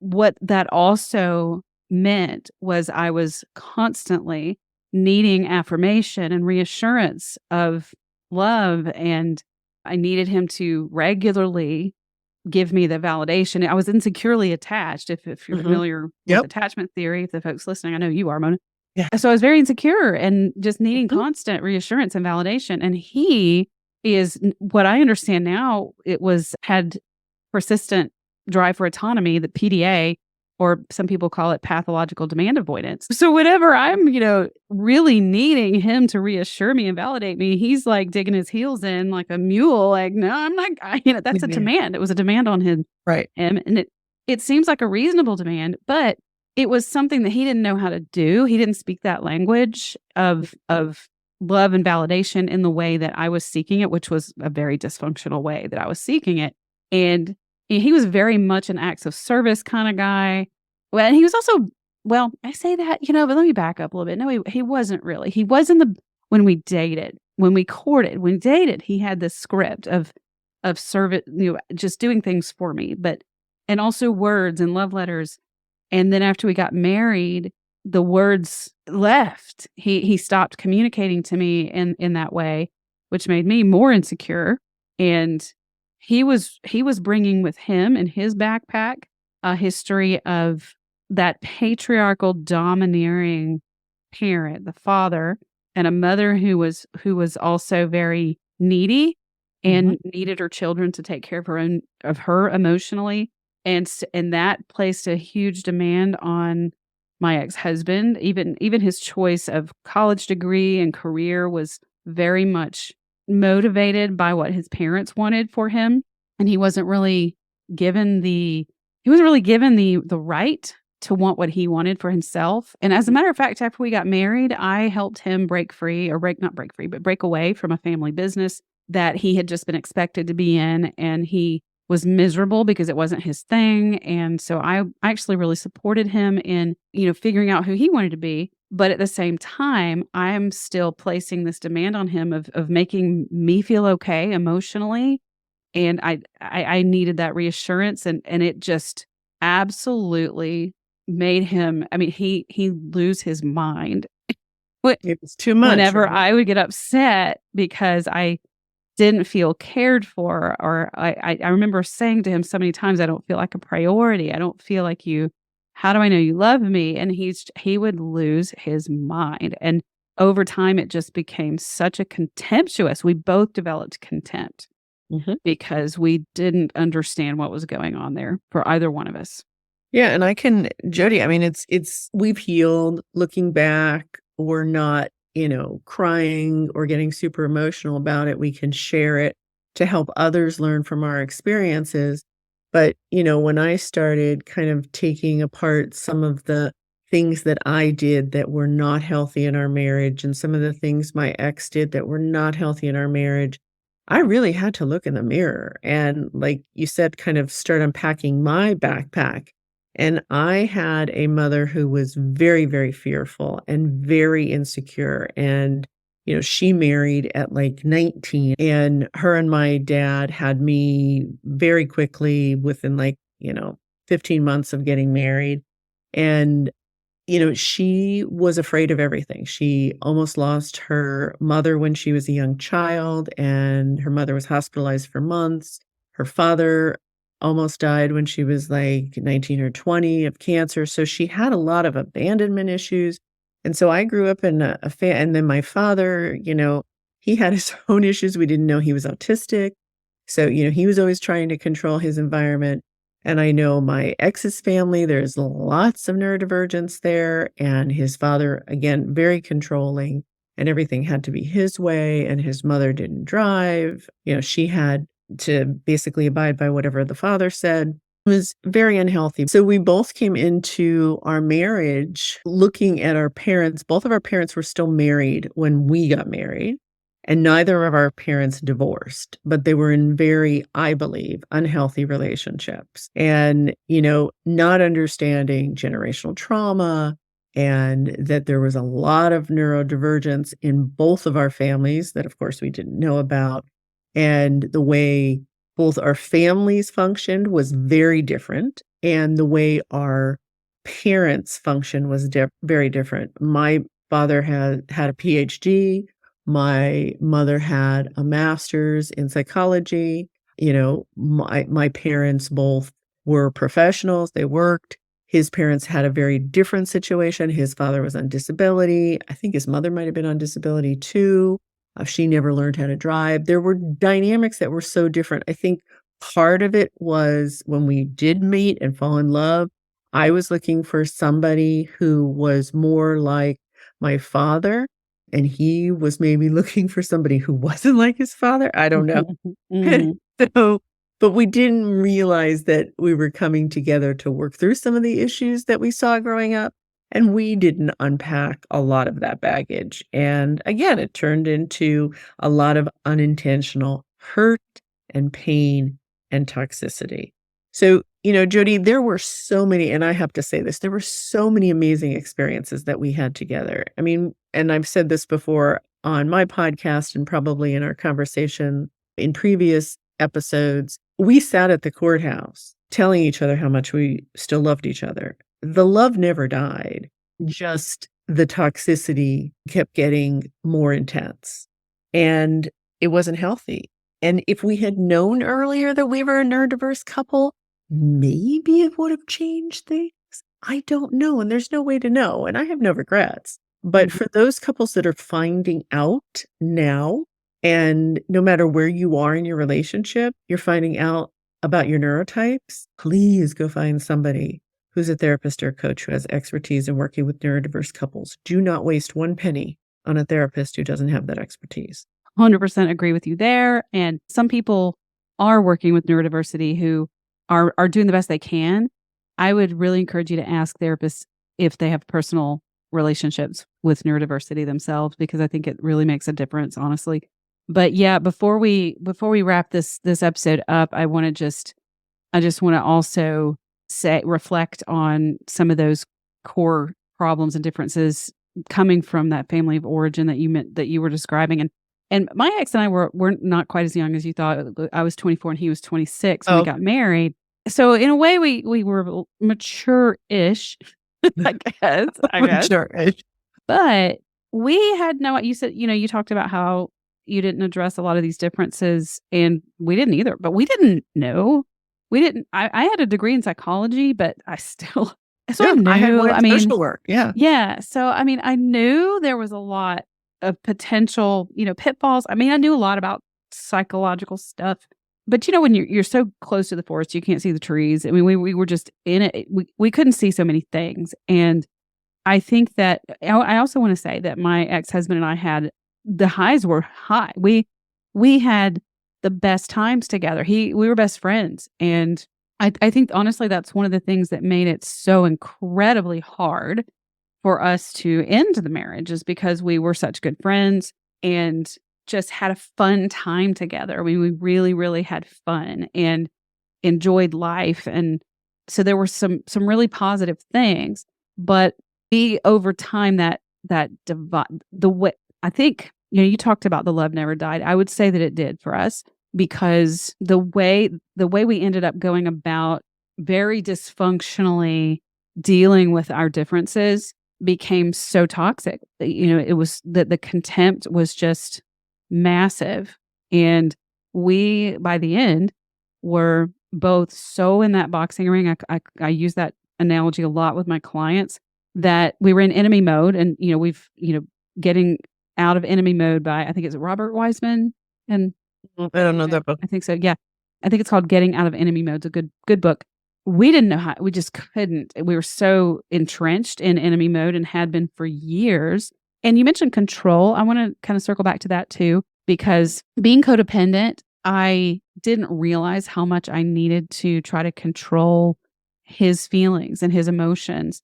what that also meant was I was constantly needing affirmation and reassurance of love, and I needed him to regularly give me the validation. I was insecurely attached. If you're Mhm. familiar with Yep. attachment theory, if the folks listening, I know you are, Mona. Yeah. So I was very insecure and just needing Mhm. constant reassurance and validation. And he what I understand now, had persistent drive for autonomy, the PDA, or some people call it pathological demand avoidance. So whenever I'm, really needing him to reassure me and validate me, he's like digging his heels in like a mule. Like, no, I'm not. That's a Yeah. demand. It was a demand on him, Right. and it seems like a reasonable demand, but it was something that he didn't know how to do. He didn't speak that language of love and validation in the way that I was seeking it, which was a very dysfunctional way that I was seeking it. And he was very much an acts of service kind of guy. Well, and he was also, well, I say that, but let me back up a little bit. No, he wasn't really. He was when we dated, when we courted, when we dated, he had this script of service, just doing things for me, and also words and love letters. And then after we got married, the words left. He stopped communicating to me in that way, which made me more insecure. And he was bringing with him in his backpack a history of that patriarchal domineering parent, the father, and a mother who was also very needy Mhm. and needed her children to take care of her emotionally. And that placed a huge demand on my ex-husband. Even his choice of college degree and career was very much motivated by what his parents wanted for him, and he wasn't really given the right to want what he wanted for himself. And as a matter of fact, after we got married, I helped him break free, or not break free, but break away from a family business that he had just been expected to be in, and he was miserable because it wasn't his thing. And so I actually really supported him in, figuring out who he wanted to be. But at the same time, I am still placing this demand on him of making me feel okay emotionally. And I needed that reassurance, and it just absolutely made him, I mean, he lose his mind It was too much, whenever right? I would get upset because I didn't feel cared for, or I remember saying to him so many times, "I don't feel like a priority. I don't feel like you. How do I know you love me?" And he would lose his mind. And over time, it just became such a contemptuous. We both developed contempt Mhm. because we didn't understand what was going on there for either one of us. Yeah, and Jodi, I mean, we've healed. Looking back, we're not, crying or getting super emotional about it. We can share it to help others learn from our experiences. But, when I started kind of taking apart some of the things that I did that were not healthy in our marriage and some of the things my ex did that were not healthy in our marriage, I really had to look in the mirror and, like you said, kind of start unpacking my backpack. And I had a mother who was very, very fearful and very insecure. And, she married at like 19, and her and my dad had me very quickly within 15 months of getting married. And she was afraid of everything. She almost lost her mother when she was a young child, and her mother was hospitalized for months. Her father almost died when she was like 19 or 20 of cancer. So she had a lot of abandonment issues. And so I grew up in and then my father, he had his own issues. We didn't know he was autistic. So, he was always trying to control his environment. And I know my ex's family, there's lots of neurodivergence there. And his father, again, very controlling, and everything had to be his way. And his mother didn't drive. She had to basically abide by whatever the father said. It was very unhealthy. So we both came into our marriage looking at our parents. Both of our parents were still married when we got married. And neither of our parents divorced, but they were in very, I believe, unhealthy relationships. And, not understanding generational trauma, and that there was a lot of neurodivergence in both of our families that, of course, we didn't know about. And the way both our families functioned was very different. And the way our parents functioned was very different. My father had a PhD. My mother had a master's in psychology. My parents both were professionals. They worked. His parents had a very different situation. His father was on disability. I think his mother might have been on disability too. She never learned how to drive. There were dynamics that were so different. I think part of it was when we did meet and fall in love, I was looking for somebody who was more like my father. And he was maybe looking for somebody who wasn't like his father. I don't know. But we didn't realize that we were coming together to work through some of the issues that we saw growing up. And we didn't unpack a lot of that baggage. And again, it turned into a lot of unintentional hurt and pain and toxicity. So, Jodi, there were so many, and I have to say this, there were so many amazing experiences that we had together. I mean, and I've said this before on my podcast and probably in our conversation in previous episodes, we sat at the courthouse telling each other how much we still loved each other. The love never died, just the toxicity kept getting more intense, and it wasn't healthy. And if we had known earlier that we were a neurodiverse couple, maybe it would have changed things. I don't know. And there's no way to know. And I have no regrets. But for those couples that are finding out now, and no matter where you are in your relationship, you're finding out about your neurotypes, please go find somebody who's a therapist or a coach who has expertise in working with neurodiverse couples. Do not waste one penny on a therapist who doesn't have that expertise. 100% agree with you there. And some people are working with neurodiversity who are doing the best they can. I would really encourage you to ask therapists if they have personal relationships with neurodiversity themselves, because I think it really makes a difference, honestly. But yeah, before we wrap this episode up, I just want to also reflect on some of those core problems and differences coming from that family of origin that you were describing. And my ex and I were not quite as young as you thought. I was 24 and he was 26 when we got married. So in a way, we were mature-ish, I guess. Mature-ish. But we had you said, you talked about how you didn't address a lot of these differences, and we didn't either. But we didn't know. I had a degree in psychology, but I still, I knew. I had one in social work. Yeah. Yeah. So, I knew there was a lot of potential, pitfalls. I knew a lot about psychological stuff, but when you're so close to the forest, you can't see the trees. We were just in it. We couldn't see so many things. And I think that I also want to say that my ex-husband and I had, the highs were high. We had the best times together. We were best friends, and I think honestly, that's one of the things that made it so incredibly hard for us to end the marriage is because we were such good friends and just had a fun time together. I mean, we really, really had fun and enjoyed life. And so there were some really positive things, but over time that divide the way I think, you talked about the love never died. I would say that it did for us because the way we ended up going about very dysfunctionally dealing with our differences became so toxic. It was that the contempt was just massive. And we, by the end, were both so in that boxing ring. I use that analogy a lot with my clients that we were in enemy mode and, getting out of enemy mode by, I think it's Robert Wiseman. And I don't know that book. I think so. Yeah. I think it's called Getting Out of Enemy Mode. It's a good book. We didn't know how, we just couldn't. We were so entrenched in enemy mode and had been for years. And you mentioned control. I want to kind of circle back to that too, because being codependent, I didn't realize how much I needed to try to control his feelings and his emotions,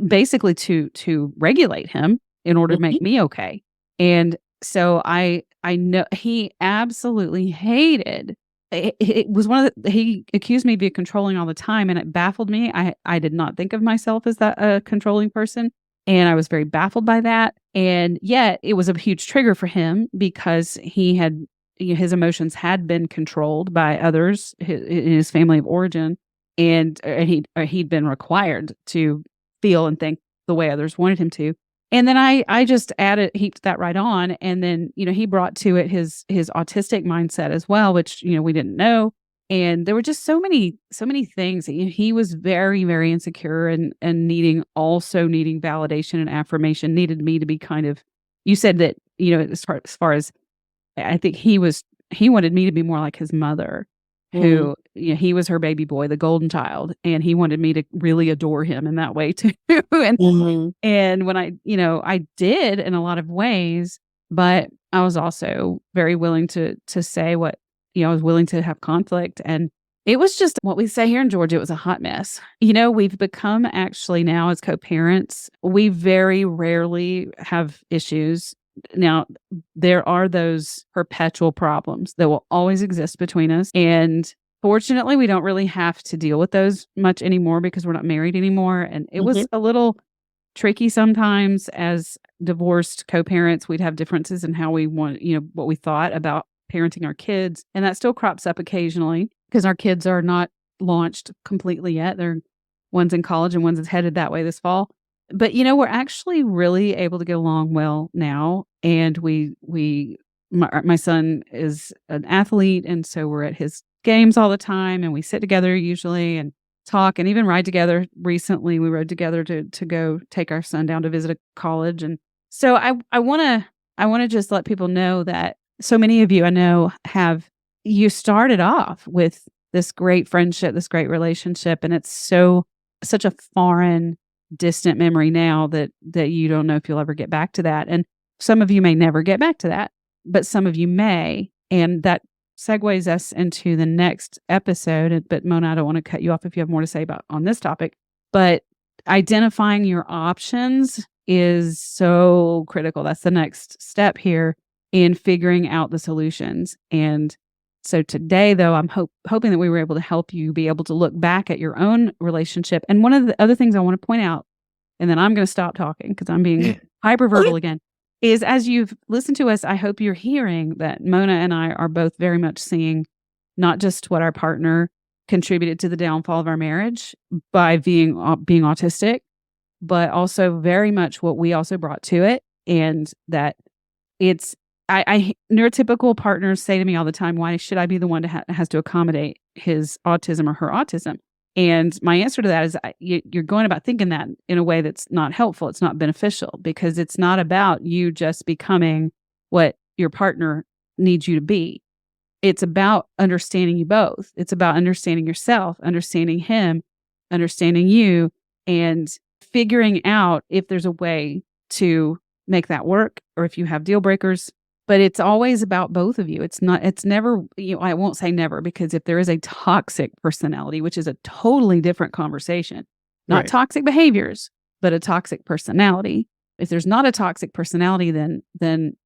basically to regulate him in order to make me okay. And so I know he absolutely hated. It was he accused me of being controlling all the time, and it baffled me. I did not think of myself as that a controlling person, and I was very baffled by that. And yet, it was a huge trigger for him because he had his emotions had been controlled by others in his family of origin, and he'd been required to feel and think the way others wanted him to. And then I just heaped that right on. And then, he brought to it his autistic mindset as well, which, we didn't know. And there were just so many things. He was very, very insecure and needing validation and affirmation, needed me to be kind of, you said that, as far as I think he wanted me to be more like his mother, who, he was her baby boy, the golden child, and he wanted me to really adore him in that way too. And when I did in a lot of ways, but I was also very willing to say what, I was willing to have conflict. And it was just what we say here in Georgia, it was a hot mess. We've become actually now as co-parents, we very rarely have issues. Now, there are those perpetual problems that will always exist between us. And fortunately, we don't really have to deal with those much anymore because we're not married anymore. And it was a little tricky sometimes as divorced co-parents. We'd have differences in how we want, what we thought about parenting our kids. And that still crops up occasionally because our kids are not launched completely yet. One's in college and one's headed that way this fall. But, we're actually really able to get along well now. And my son is an athlete. And so we're at his games all the time. And we sit together usually and talk and even ride together. Recently, we rode together to go take our son down to visit a college. And so I want to just let people know that so many of you I know you started off with this great friendship, this great relationship. And it's such a foreign, distant memory now that you don't know if you'll ever get back to that. And some of you may never get back to that, but some of you may. And that segues us into the next episode. But Mona, I don't want to cut you off if you have more to say on this topic, but identifying your options is so critical. That's the next step here in figuring out the solutions. And so today, though, I'm hoping that we were able to help you be able to look back at your own relationship. And one of the other things I want to point out, and then I'm going to stop talking because I'm being hyperverbal again, is as you've listened to us, I hope you're hearing that Mona and I are both very much seeing not just what our partner contributed to the downfall of our marriage by being autistic, but also very much what we also brought to it. And that it's, neurotypical partners say to me all the time, why should I be the one that has to accommodate his autism or her autism? And my answer to that is you're going about thinking that in a way that's not helpful. It's not beneficial because it's not about you just becoming what your partner needs you to be. It's about understanding you both. It's about understanding yourself, understanding him, understanding you, and figuring out if there's a way to make that work or if you have deal breakers. but it's always about both of you. It's never, I won't say never, because if there is a toxic personality, which is a totally different conversation, not toxic behaviors, but a toxic personality. If there's not a toxic personality, then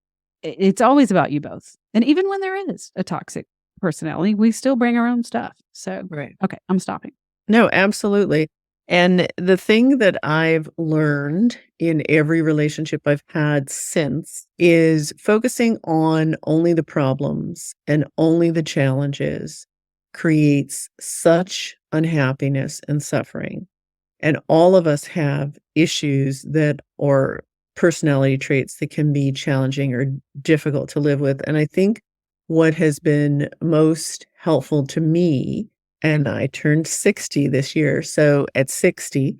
it's always about you both. And even when there is a toxic personality, we still bring our own stuff. So, okay, I'm stopping. No, absolutely. And the thing that I've learned in every relationship I've had since is focusing on only the problems and only the challenges creates such unhappiness and suffering. And all of us have issues that or personality traits that can be challenging or difficult to live with. And I think what has been most helpful to me, and I turned 60 this year. So at 60,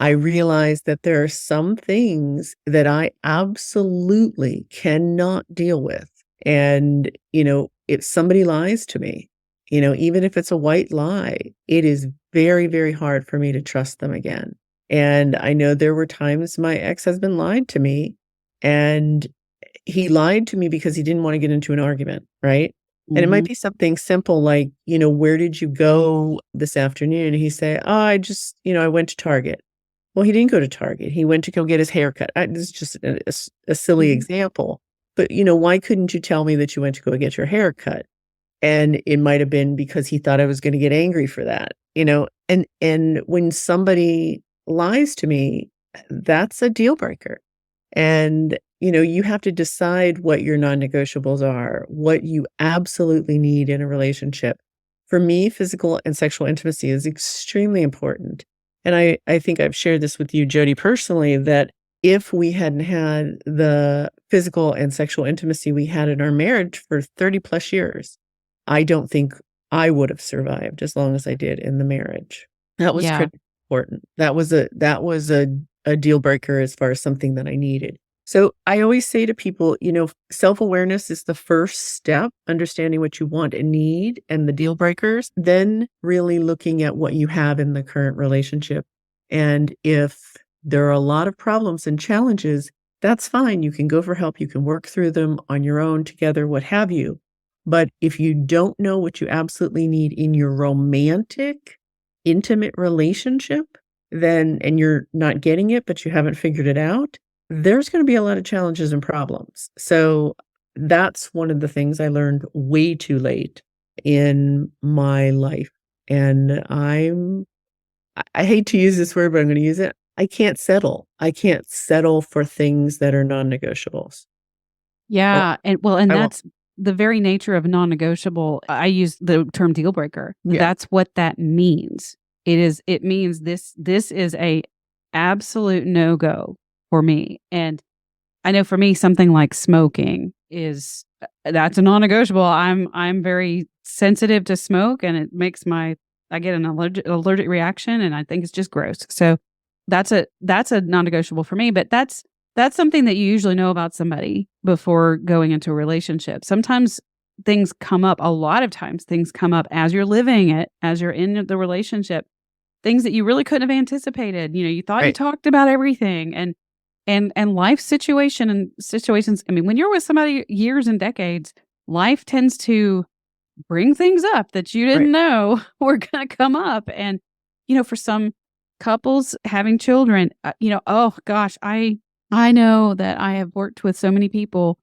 I realized that there are some things that I absolutely cannot deal with. And, if somebody lies to me, even if it's a white lie, it is very, very hard for me to trust them again. And I know there were times my ex-husband lied to me, and he lied to me because he didn't want to get into an argument, right? And it might be something simple like, where did you go this afternoon? And he say, oh, I went to Target. Well, he didn't go to Target. He went to go get his hair cut. This is just a silly example. But, why couldn't you tell me that you went to go get your hair cut? And it might have been because he thought I was going to get angry for that, and when somebody lies to me, that's a deal breaker. And, you have to decide what your non-negotiables are, what you absolutely need in a relationship. For me, physical and sexual intimacy is extremely important. And I think I've shared this with you, Jodi, personally, that if we hadn't had the physical and sexual intimacy we had in our marriage for 30 plus years, I don't think I would have survived as long as I did in the marriage. That was critically important. That was a deal breaker as far as something that I needed. So I always say to people, self-awareness is the first step, understanding what you want and need and the deal breakers, then really looking at what you have in the current relationship. And if there are a lot of problems and challenges, that's fine. You can go for help. You can work through them on your own, together, what have you. But if you don't know what you absolutely need in your romantic, intimate relationship, and you're not getting it, but you haven't figured it out, there's going to be a lot of challenges and problems. So that's one of the things I learned way too late in my life. And I hate to use this word, but I'm going to use it. I can't settle. I can't settle for things that are non-negotiables. Yeah. And that's the very nature of non-negotiable. I use the term deal breaker. Yeah. That's what that means. It means this is a absolute no-go for me. And I know for me, something like smoking that's a non-negotiable. I'm very sensitive to smoke, and it makes I get an allergic reaction, and I think it's just gross. So that's a non-negotiable for me, but that's something that you usually know about somebody before going into a relationship. Sometimes things come up, a lot of times things come up as you're living it, as you're in the relationship, things that you really couldn't have anticipated. You thought you talked about everything, and life situations. I mean, when you're with somebody years and decades, life tends to bring things up that you didn't know were going to come up. And, for some couples having children, oh gosh, I know that I have worked with so many people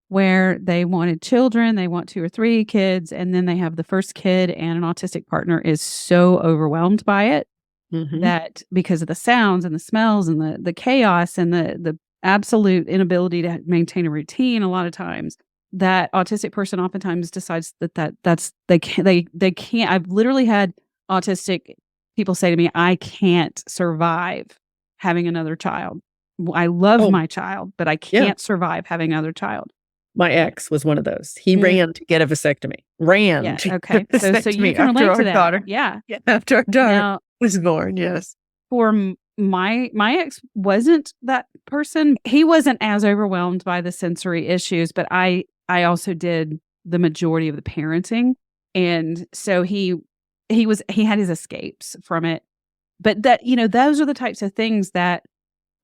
where they wanted children, they want 2 or 3 kids, and then they have the first kid, and an autistic partner is so overwhelmed by it that because of the sounds and the smells and the chaos and the absolute inability to maintain a routine, a lot of times that autistic person oftentimes decides that's they can't. I've literally had autistic people say to me, I can't survive having another child. I love my child, but I can't survive having another child. My ex was one of those. He ran to get a vasectomy. Okay. So you can relate to that. Daughter. Yeah. After our daughter was born. Yes. For my ex wasn't that person. He wasn't as overwhelmed by the sensory issues, but I also did the majority of the parenting, and so he had his escapes from it. But that those are the types of things that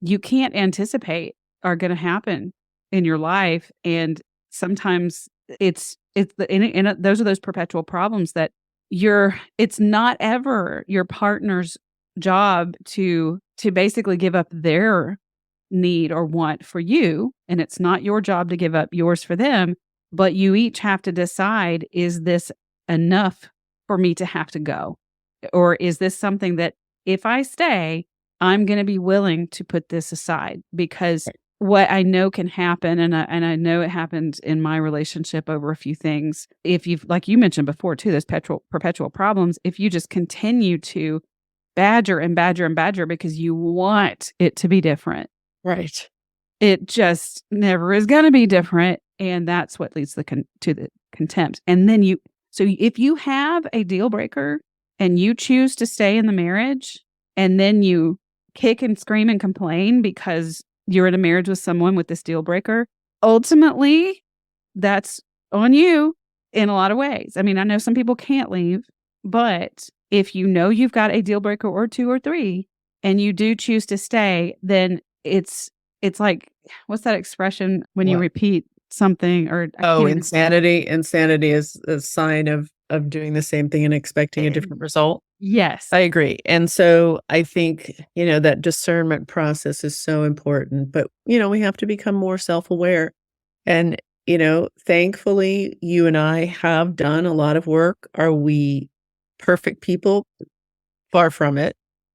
you can't anticipate are going to happen in your life. And sometimes and those are those perpetual problems that it's not ever your partner's job to basically give up their need or want for you. And it's not your job to give up yours for them, but you each have to decide, is this enough for me to have to go? Or is this something that if I stay, I'm going to be willing to put this aside? Because what I know can happen, and I know it happened in my relationship over a few things. If you've, like you mentioned before too, those perpetual problems, if you just continue to badger and badger and badger because you want it to be different. Right. It just never is going to be different. And that's what leads to the contempt. And then so if you have a deal breaker and you choose to stay in the marriage and then you kick and scream and complain because you're in a marriage with someone with this deal breaker, ultimately that's on you in a lot of ways. I mean, I know some people can't leave, but if you know you've got a deal breaker or 2 or 3 and you do choose to stay, then it's like, what's that expression when you repeat something? Or insanity. Insanity is a sign of doing the same thing and expecting a different result. Yes, I agree. And so I think, that discernment process is so important, but, we have to become more self-aware. And, thankfully, you and I have done a lot of work. Are we perfect people? Far from it.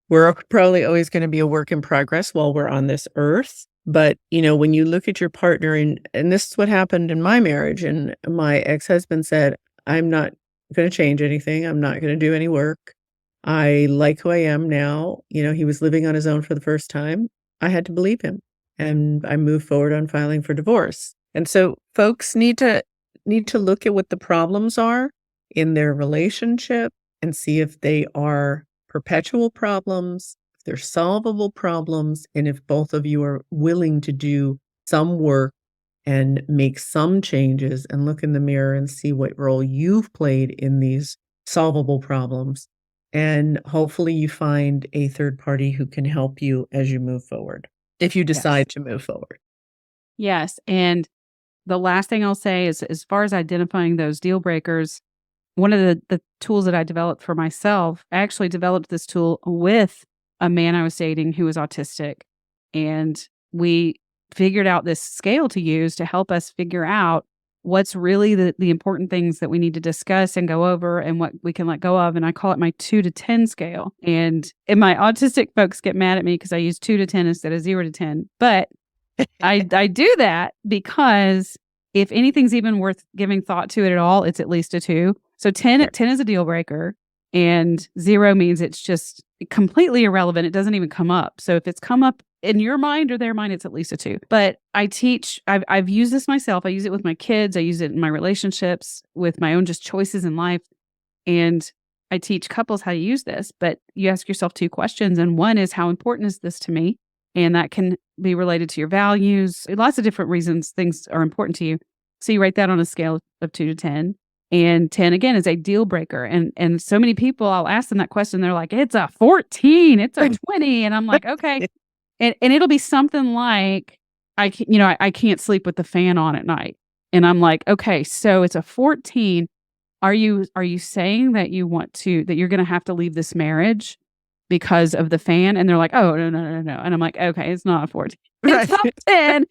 We're probably always going to be a work in progress while we're on this earth. But, when you look at your partner, and this is what happened in my marriage, and my ex-husband said, I'm not going to change anything. I'm not going to do any work. I like who I am now. He was living on his own for the first time. I had to believe him, and I moved forward on filing for divorce. And so folks need to look at what the problems are in their relationship and see if they are perpetual problems, if they're solvable problems, and if both of you are willing to do some work and make some changes and look in the mirror and see what role you've played in these solvable problems. And hopefully you find a third party who can help you as you move forward, if you decide to move forward. Yes. And the last thing I'll say is, as far as identifying those deal breakers, one of the tools that I developed for myself, I actually developed this tool with a man I was dating who was autistic. And we figured out this scale to use to help us figure out what's really the important things that we need to discuss and go over and what we can let go of. And I call it my 2 to 10 scale. And my autistic folks get mad at me because I use 2 to 10 instead of 0 to 10. But I do that because if anything's even worth giving thought to it at all, it's at least a 2. So 10 is a deal breaker, and 0 means it's just completely irrelevant. It doesn't even come up. So if it's come up in your mind or their mind, it's at least a 2. But I've used this myself. I use it with my kids. I use it in my relationships, with my own just choices in life. And I teach couples how to use this. But you ask yourself 2 questions. And one is, how important is this to me? And that can be related to your values. Lots of different reasons things are important to you. So you write that on a scale of 2 to 10. And 10, again, is a deal breaker. And so many people, I'll ask them that question. They're like, it's a 14, it's a 20. And I'm like, okay. And it'll be something like, I can't sleep with the fan on at night. And I'm like, okay, so it's a 14. Are you saying that that you're going to have to leave this marriage because of the fan? And they're like, oh, no. And I'm like, okay, it's not a 14. It's not 10.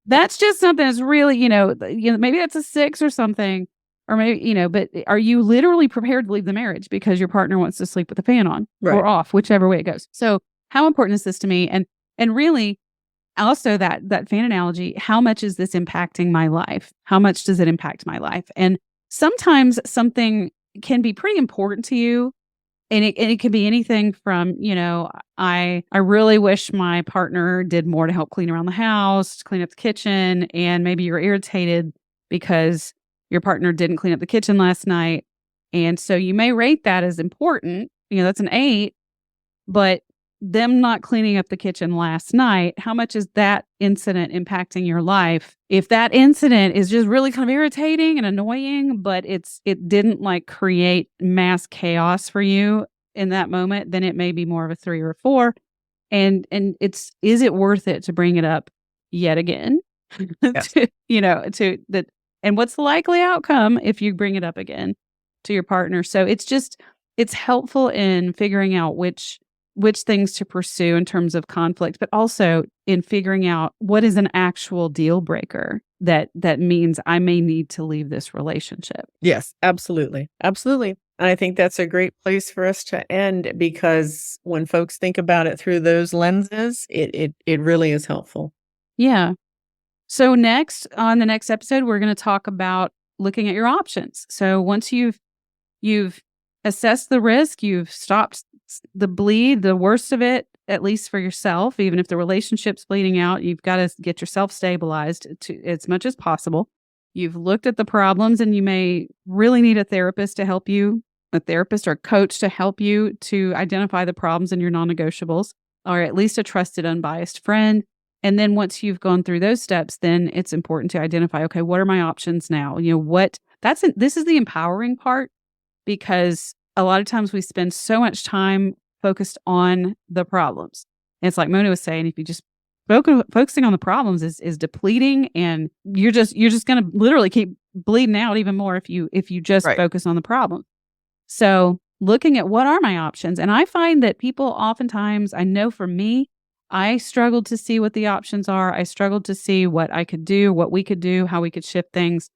That's just something that's really, maybe that's a 6 or something. Or maybe, but are you literally prepared to leave the marriage because your partner wants to sleep with the fan on or off, whichever way it goes? So how important is this to me? And really, also that fan analogy, how much is this impacting my life? How much does it impact my life? And sometimes something can be pretty important to you. And it can be anything from, I really wish my partner did more to help clean around the house, clean up the kitchen. And maybe you're irritated because your partner didn't clean up the kitchen last night. And so you may rate that as important. That's an 8. But them not cleaning up the kitchen last night, how much is that incident impacting your life? If that incident is just really kind of irritating and annoying, but it didn't create mass chaos for you in that moment, then it may be more of a 3 or a 4. And is it worth it to bring it up yet again? Yes. to that And what's the likely outcome if you bring it up again to your partner? So it's helpful in figuring out which things to pursue in terms of conflict, but also in figuring out what is an actual deal breaker that means I may need to leave this relationship. Yes, absolutely. Absolutely. And I think that's a great place for us to end, because when folks think about it through those lenses, it really is helpful. Yeah. So next, on the next episode, we're going to talk about looking at your options. So once you've assessed the risk, you've stopped the bleed, the worst of it, at least for yourself, even if the relationship's bleeding out, you've got to get yourself stabilized as much as possible. You've looked at the problems, and you may really need a therapist to help you, a therapist or a coach to help you to identify the problems in your non-negotiables, or at least a trusted, unbiased friend. And then once you've gone through those steps, then it's important to identify, okay, what are my options now? This is the empowering part, because a lot of times we spend so much time focused on the problems. And it's like Mona was saying, if you just focusing on the problems is depleting, and you're just going to literally keep bleeding out even more if you just focus on the problem. So looking at what are my options, and I find that people oftentimes, I know for me, I struggled to see what the options are. I struggled to see what I could do, what we could do, how we could shift things.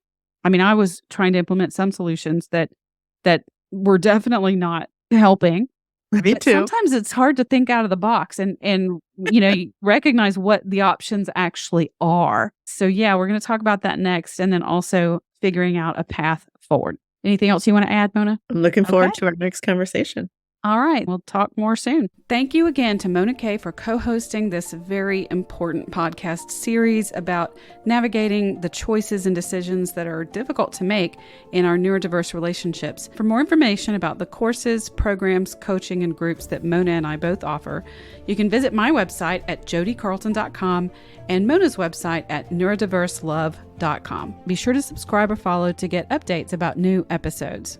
I mean, I was trying to implement some solutions that were definitely not helping. Me too. Sometimes it's hard to think out of the box and you recognize what the options actually are. So yeah, we're going to talk about that next, and then also figuring out a path forward. Anything else you want to add, Mona? I'm looking forward to our next conversation. All right. We'll talk more soon. Thank you again to Mona Kay for co-hosting this very important podcast series about navigating the choices and decisions that are difficult to make in our neurodiverse relationships. For more information about the courses, programs, coaching, and groups that Mona and I both offer, you can visit my website at jodicarlton.com and Mona's website at neurodiverselove.com. Be sure to subscribe or follow to get updates about new episodes.